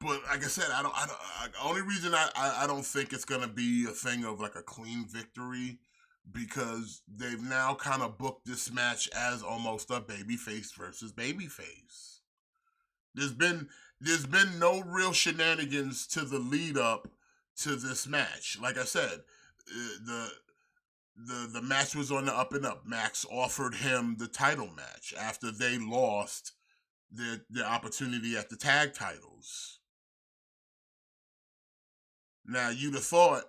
But like I said, only reason I don't think it's gonna be a thing of like a clean victory, because they've now kind of booked this match as almost a babyface versus babyface. There's been no real shenanigans to the lead up to this match. Like I said, the match was on the up and up. Max offered him the title match after they lost their opportunity at the tag titles. Now, you'd have thought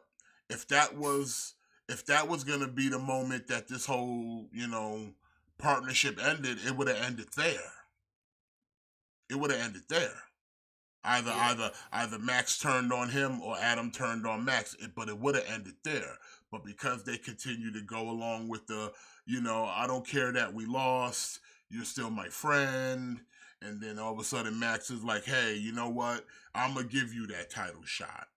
if that was gonna be the moment that this whole, partnership ended, it would have ended there. It would have ended there. Either Max turned on him or Adam turned on Max, but it would have ended there. But because they continue to go along with the, I don't care that we lost, you're still my friend, and then all of a sudden Max is like, hey, you know what? I'm gonna give you that title shot.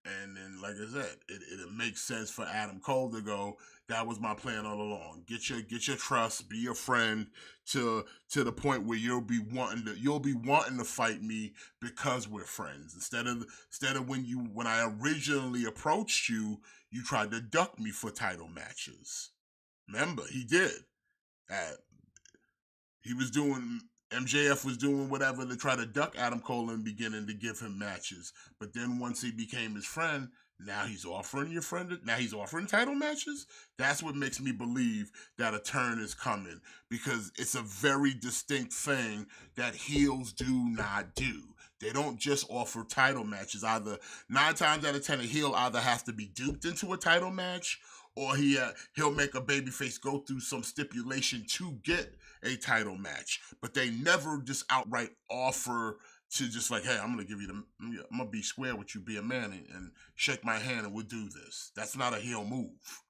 And then, like I said, it makes sense for Adam Cole to go, that was my plan all along. Get your trust, be a friend to the point where you'll be wanting to fight me because we're friends. Instead of when I originally approached you, you tried to duck me for title matches. Remember, he did. MJF was doing whatever to try to duck Adam Cole in the beginning to give him matches. But then once he became his friend, now he's offering title matches? That's what makes me believe that a turn is coming. Because it's a very distinct thing that heels do not do. They don't just offer title matches. Either 9 times out of 10, a heel either has to be duped into a title match, or he'll make a babyface go through some stipulation to get a title match. But they never just outright offer to just like, hey, I'm gonna be square with you, be a man, and shake my hand, and we'll do this. That's not a heel move.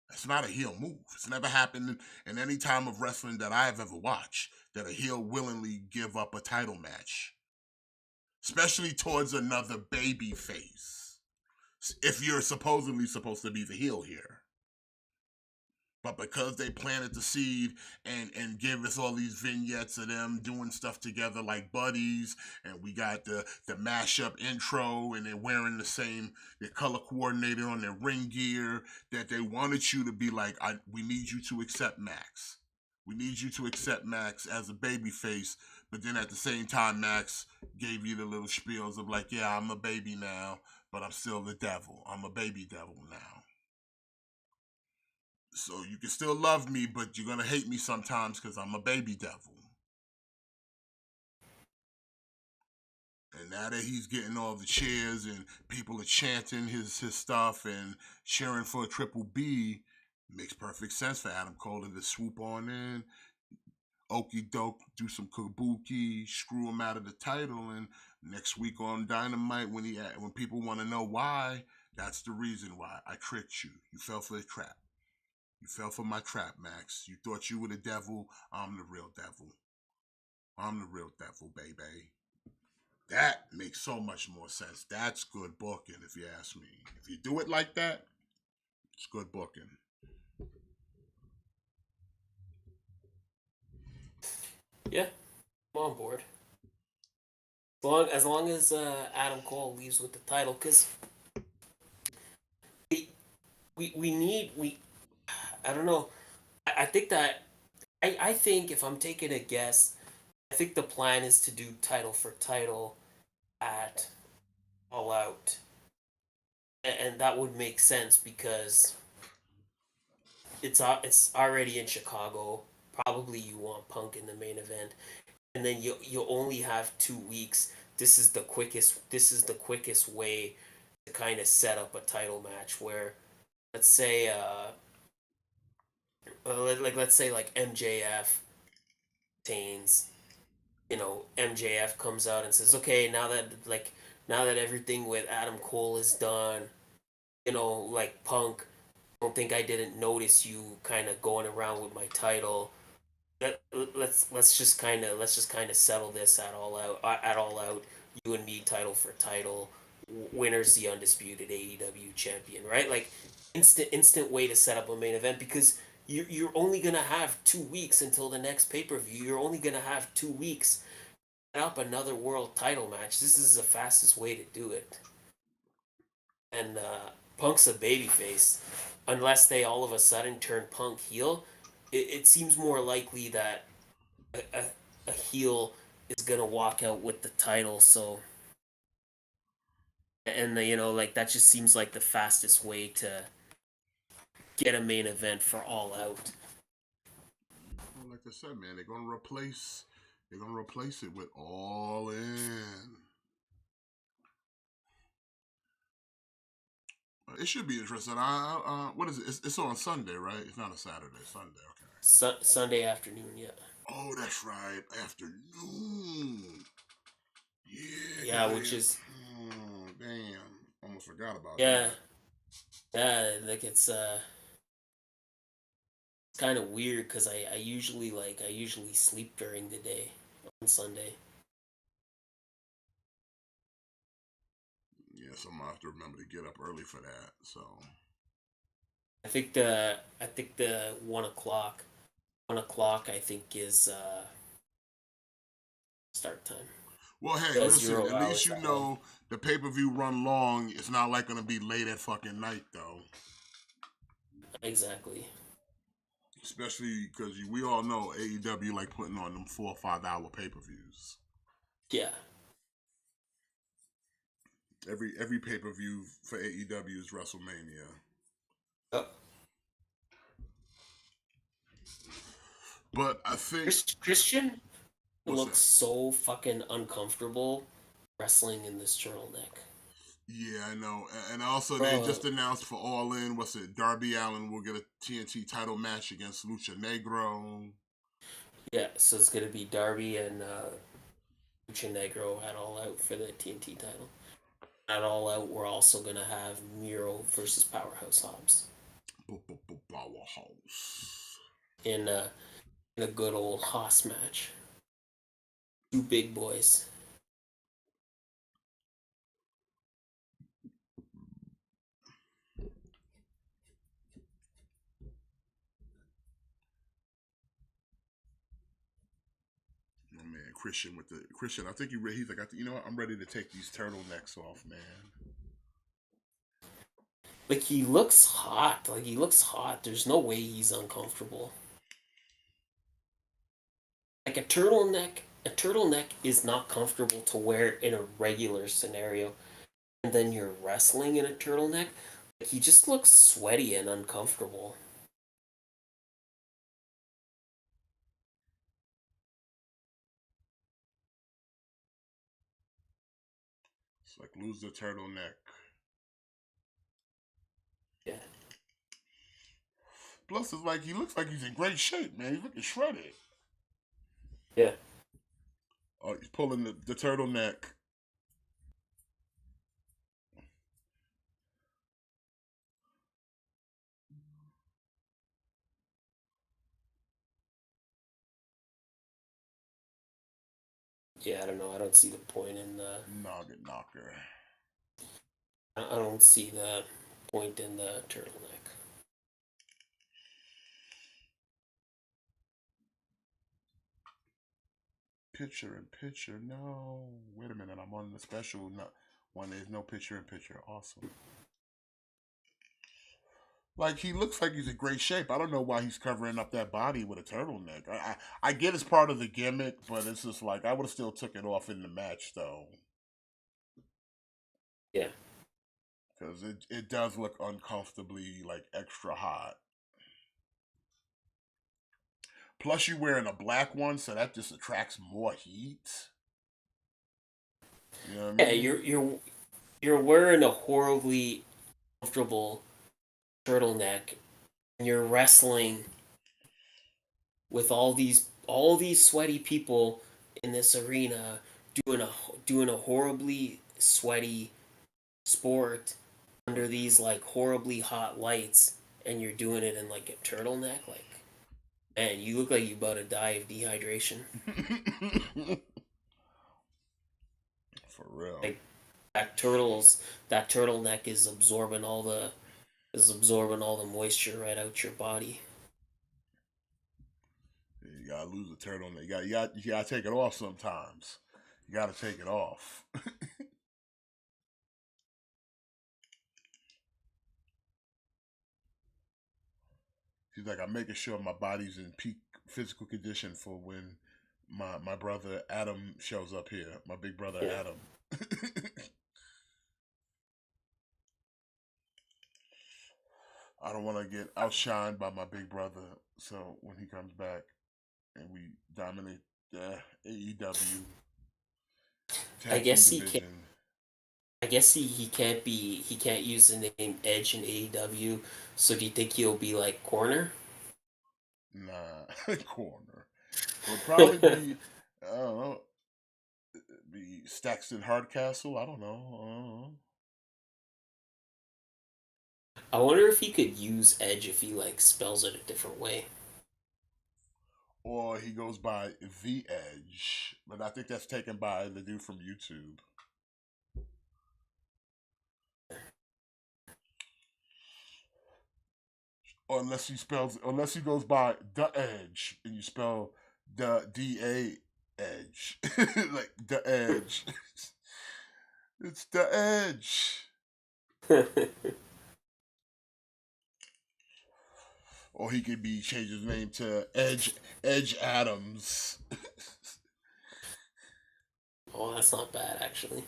That's not a heel move. It's never happened in any time of wrestling that I've ever watched that a heel willingly give up a title match, especially towards another baby face, if you're supposedly supposed to be the heel here. But because they planted the seed and give us all these vignettes of them doing stuff together like buddies, and we got the mashup intro, and they're wearing they're color coordinated on their ring gear, that they wanted you to be like, we need you to accept Max. We need you to accept Max as a baby face. But then at the same time, Max gave you the little spiels of like, yeah, I'm a baby now, but I'm still the devil. I'm a baby devil now. So you can still love me, but you're going to hate me sometimes because I'm a baby devil. And now that he's getting all the cheers and people are chanting his stuff and cheering for Triple B, makes perfect sense for Adam Cole to swoop on in, okey doke, do some kabuki, screw him out of the title, and next week on Dynamite, when people want to know why, that's the reason why. I tricked you. You fell for the trap. You fell for my trap, Max. You thought you were the devil. I'm the real devil. I'm the real devil, baby. That makes so much more sense. That's good booking, if you ask me. If you do it like that, it's good booking. Yeah, I'm on board. As long as Adam Cole leaves with the title, because we need I don't know. I think that I think if I'm taking a guess, I think the plan is to do title for title at All Out, and that would make sense because it's already in Chicago. Probably you want Punk in the main event, and then you only have 2 weeks. This is the quickest way to kind of set up a title match where, let's say let's say like MJF Tains, MJF comes out and says, okay, now that everything with Adam Cole is done, like Punk, don't think I didn't notice you kind of going around with my title. Let's just kind of settle this at all out. You and me, title for title. Winner's the undisputed AEW champion, right? Like instant way to set up a main event because you're only gonna have 2 weeks until the next pay per view. You're only gonna have 2 weeks to set up another world title match. This is the fastest way to do it. And Punk's a babyface. Unless they all of a sudden turn Punk heel, it seems more likely that a heel is gonna walk out with the title. So, and like that just seems like the fastest way to get a main event for All Out. Well, like I said, man, they're gonna replace it with All In. It should be interesting. What is it? It's on Sunday, right? It's not a Saturday. Sunday, okay. Sunday afternoon, yeah. Oh, that's right. Afternoon. Yeah. Yeah, which is. Damn. Almost forgot about Yeah. that. Yeah, like it's kind of weird because I usually sleep during the day on Sunday. Yeah, so I'm gonna have to remember to get up early for that. So I think the 1 o'clock I think is start time. Well, hey, listen. At least you know the pay-per-view run long. It's not like gonna be late at fucking night though. Exactly. Especially because we all know AEW like putting on them 4 or 5 hour pay-per-views. Yeah. Every pay-per-view for AEW is WrestleMania. But I think Christian looks so fucking uncomfortable wrestling in this turtleneck. Yeah, I know. And also, they just announced for All In, Darby Allin will get a TNT title match against Lucha Negro. Yeah, so it's going to be Darby and Lucha Negro at All Out for the TNT title. At All Out, we're also going to have Miro versus Powerhouse Hobbs. Powerhouse. In a good old Haas match. Two big boys. Christian I think he's like, you know what, I'm ready to take these turtlenecks off, man. Like he looks hot. There's no way he's uncomfortable. Like a turtleneck is not comfortable to wear in a regular scenario. And then you're wrestling in a turtleneck. Like he just looks sweaty and uncomfortable. It's like lose the turtleneck. Yeah. Plus, it's like he looks like he's in great shape, man. He's looking shredded. Yeah. Oh, he's pulling the turtleneck. Yeah, I don't know. I don't see the point in the. Noggin knocker. I don't see the point in the turtleneck. Picture in picture. No. Wait a minute. I'm on the special one. There's no picture in picture. Awesome. Like, he looks like he's in great shape. I don't know why he's covering up that body with a turtleneck. I get it's part of the gimmick, but it's just like, I would have still took it off in the match, though. Yeah. Because it does look uncomfortably, like, extra hot. Plus, you're wearing a black one, so that just attracts more heat. You know what I mean? Yeah, you're wearing a horribly comfortable turtleneck, and you're wrestling with all these sweaty people in this arena doing a horribly sweaty sport under these like horribly hot lights, and you're doing it in like a turtleneck. Like, man, you look like you about to die of dehydration. For real. Like that turtleneck is absorbing all the moisture right out your body. You gotta lose a turtleneck. You gotta take it off sometimes. You gotta take it off. He's like, I'm making sure my body's in peak physical condition for when my brother Adam shows up here. My big brother Adam. I don't want to get outshined by my big brother. So when he comes back and we dominate the AEW I tag guess team he division. can't. I guess he can't use the name Edge in AEW. So do you think he'll be like corner? Nah, corner. It'll probably be, I don't know, be Staxton Hardcastle. I don't know. I wonder if he could use Edge if he like spells it a different way. Or he goes by The Edge. But I think that's taken by the dude from YouTube. Or unless he goes by The Edge and you spell the DA Edge. Like The Edge. It's The Edge. Or he could be change his name to Edge Adams. Oh, that's not bad actually.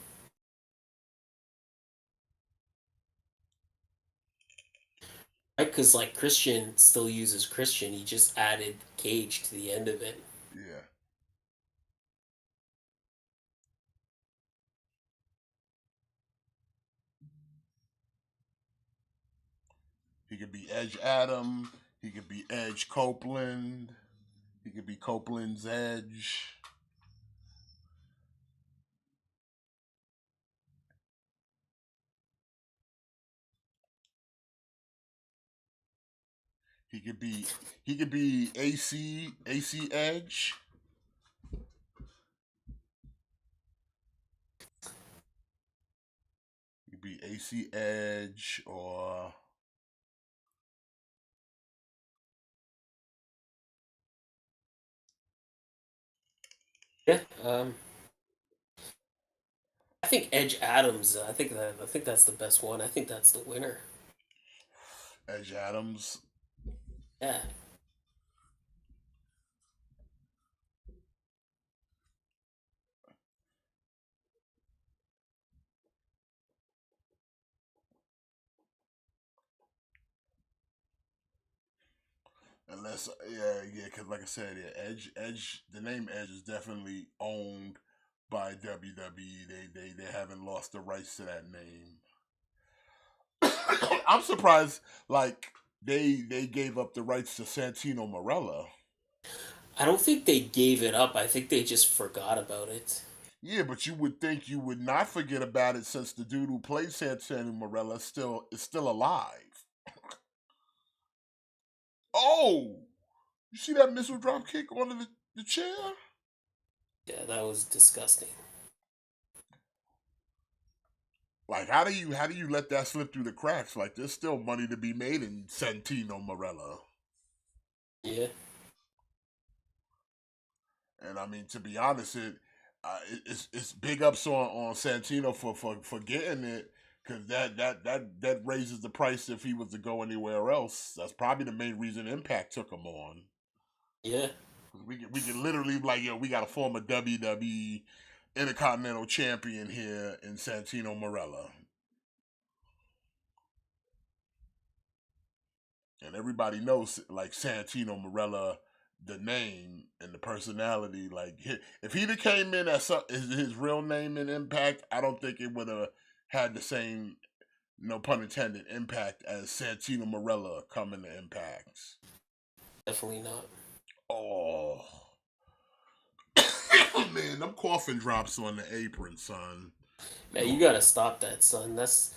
Right, because like Christian still uses Christian. He just added Cage to the end of it. Yeah. He could be Edge Adam. He could be Edge Copeland. He could be Copeland's Edge. He could be AC Edge. He could be AC Edge or Yeah. I think Edge Adams. I think that's the best one. I think that's the winner. Edge Adams. Yeah. Unless, because like I said, Edge, the name Edge is definitely owned by WWE. They haven't lost the rights to that name. I'm surprised, like they gave up the rights to Santino Marella. I don't think they gave it up. I think they just forgot about it. Yeah, but you would think you would not forget about it since the dude who played Santino Marella is still alive. Oh, you see that missile drop kick onto the chair? Yeah, that was disgusting. Like, how do you let that slip through the cracks? Like, there's still money to be made in Santino Marella. Yeah. And I mean, to be honest, it's big ups on Santino for getting it, because that raises the price if he was to go anywhere else. That's probably the main reason Impact took him on. Yeah. We can literally be like, yo, we got a former WWE Intercontinental Champion here in Santino Marella. And everybody knows, like, Santino Marella, the name and the personality. Like, if he'd have came in as his real name in Impact, I don't think it would have had the same, no pun intended, impact as Santino Marella coming to Impact. Definitely not. Oh. Man, them coffin drops on the apron, son. Man, you gotta stop that, son. That's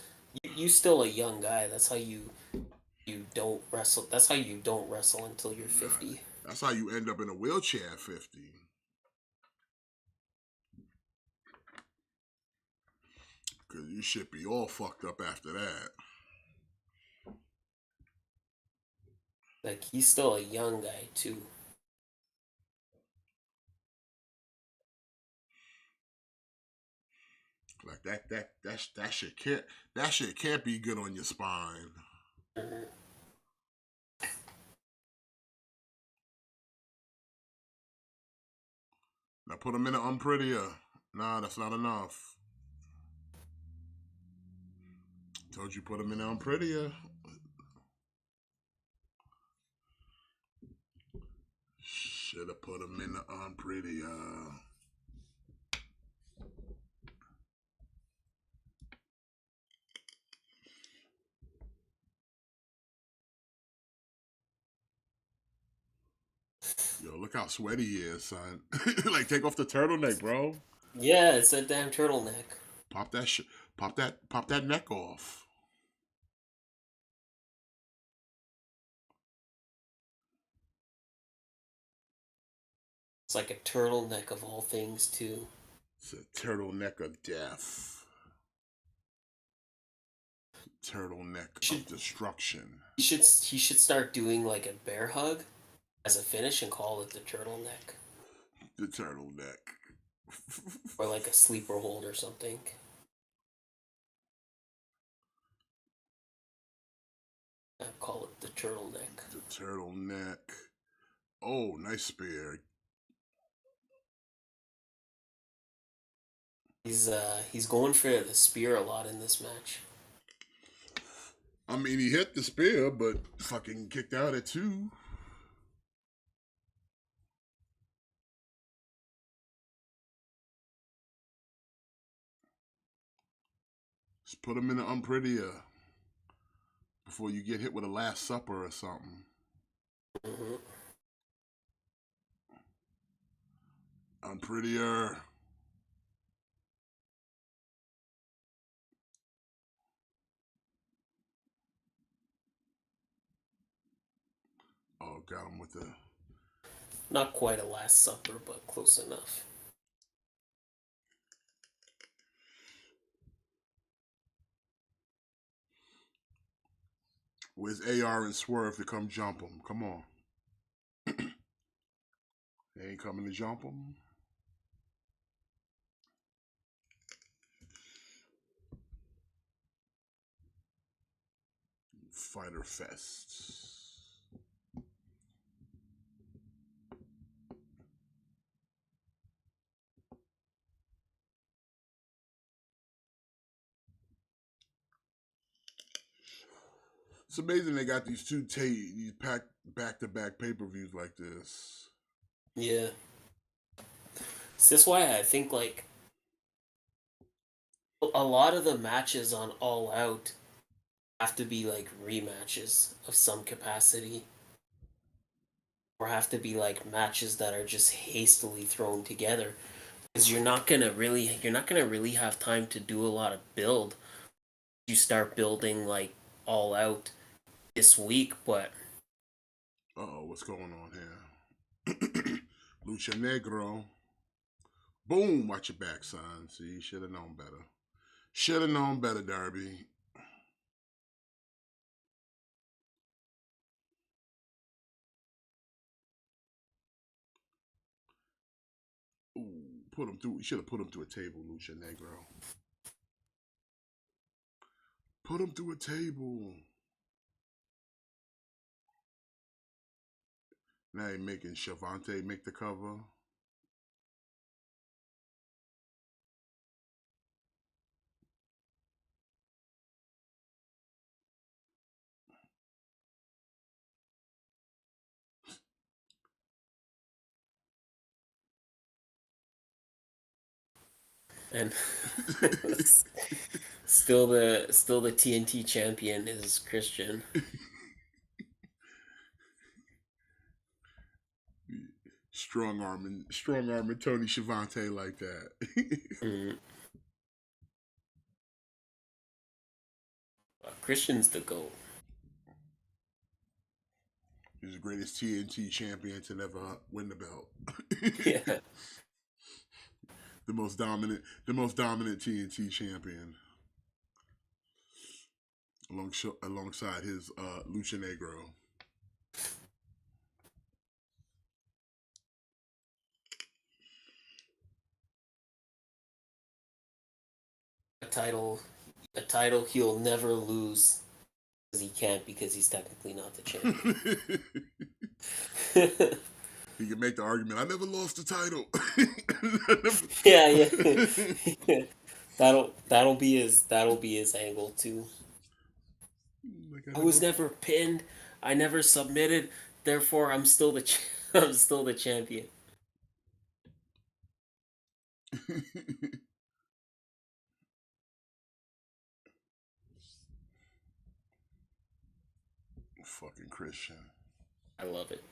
you still a young guy. That's how you don't wrestle. That's how you don't wrestle until you're 50. That's how you end up in a wheelchair at 50. Because you should be all fucked up after that. Like, he's still a young guy too. Like that shit can't be good on your spine. Mm-hmm. Now put him in an unprettier. Nah, that's not enough. Told you put him in an unprettier. Should have put him in the unprettier. Yo, look how sweaty he is, son. Like, take off the turtleneck, bro. Yeah, it's a damn turtleneck. Pop that neck off. It's like a turtleneck of all things too. It's a turtleneck of death. Turtleneck of destruction. He should start doing like a bear hug as a finish and call it the turtleneck. The turtleneck. Or like a sleeper hold or something. I'd call it the turtleneck. The turtleneck. Oh, nice spear. He's going for the spear a lot in this match. I mean, he hit the spear, but fucking kicked out at 2. Just put him in the unprettier before you get hit with a Last Supper or something. Mm-hmm. Unprettier. Oh, got him with the... Not quite a Last Supper, but close enough. Where's AR and Swerve to come jump him? Come on. They ain't coming to jump him. Fighter Fest. It's amazing they got these these back-to-back pay-per-views like this. Yeah. So that's why I think like a lot of the matches on All Out have to be like rematches of some capacity. or have to be like matches that are just hastily thrown together, because you're not gonna really have time to do a lot of build. You start building like all out this week, but What's going on here? Lucha Negro. Boom, watch your back, son. See, you should have known better. Should have known better, Darby. Ooh, put him through. You should have put him through a table, Lucha Negro. Put him through a table. Now you're making Shavante make the cover. and still the TNT champion is Christian. Strong arming Tony Schiavone like that. Christian's the GOAT. He's the greatest TNT champion to never win the belt. Yeah. The most dominant TNT champion. Alongside his Lucha Negro. A title he'll never lose, because he can't, because he's technically not the champion. He can make the argument, I never lost the title. Yeah. That'll be his angle too. Like I was never pinned. I never submitted. Therefore, I'm still the champion. Fucking Christian. I love it.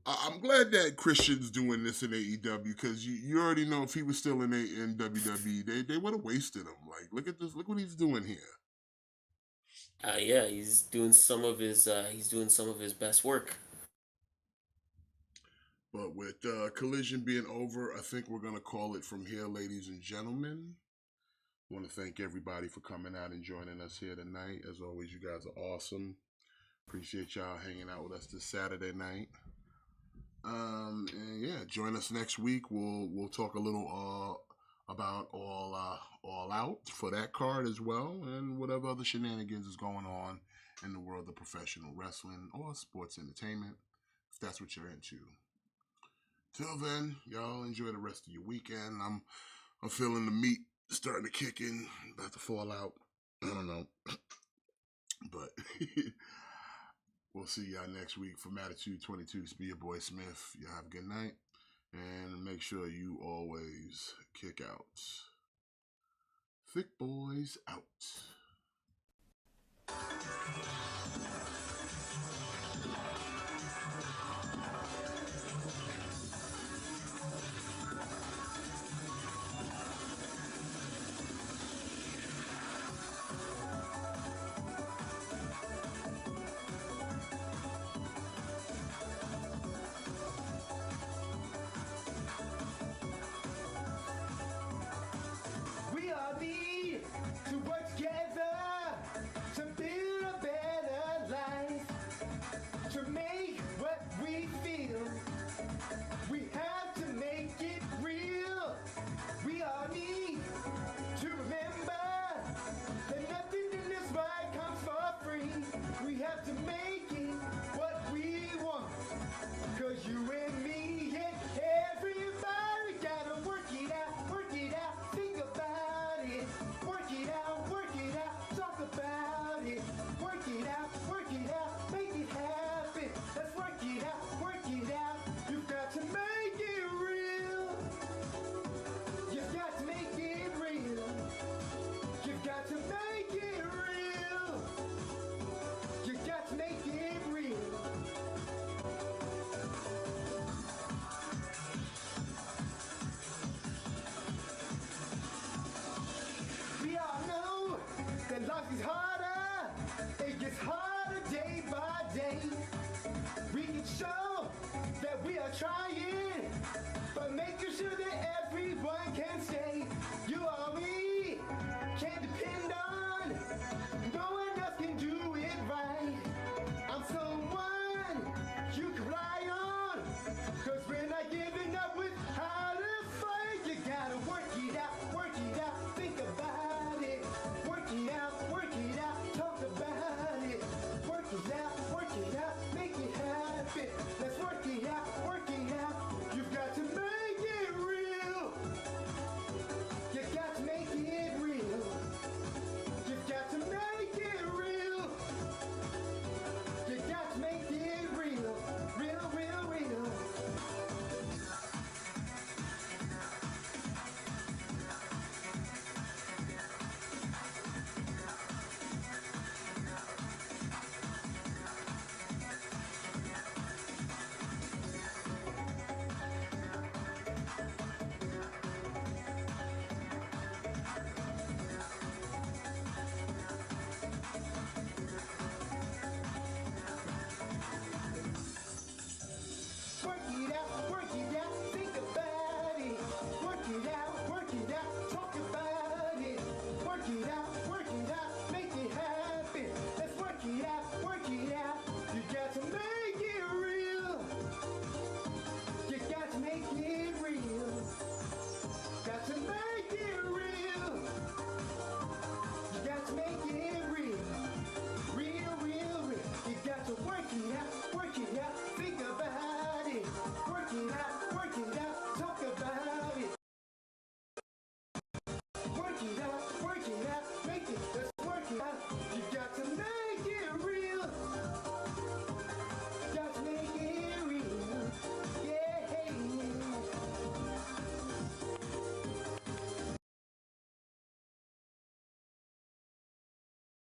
I'm glad that Christian's doing this in AEW, because you already know if he was still in WWE, they would have wasted him. Like, look at this. Look what he's doing here. Yeah, he's doing some of his best work. But with Collision being over, I think we're going to call it from here, ladies and gentlemen. I want to thank everybody for coming out and joining us here tonight. As always, you guys are awesome. Appreciate y'all hanging out with us this Saturday night. And yeah, join us next week. We'll talk a little about all out for that card as well, and whatever other shenanigans is going on in the world of professional wrestling or sports entertainment, if that's what you're into. Till then, y'all enjoy the rest of your weekend. I'm feeling the meat starting to kick in, about to fall out. I don't know, but we'll see y'all next week. From Attitude 22, it's be your boy Smith. Y'all have a good night, and make sure you always kick out. Thick boys out. We are the to what's getting life is harder, it gets harder day by day. We can show that we are trying, but making sure that everyone can stay.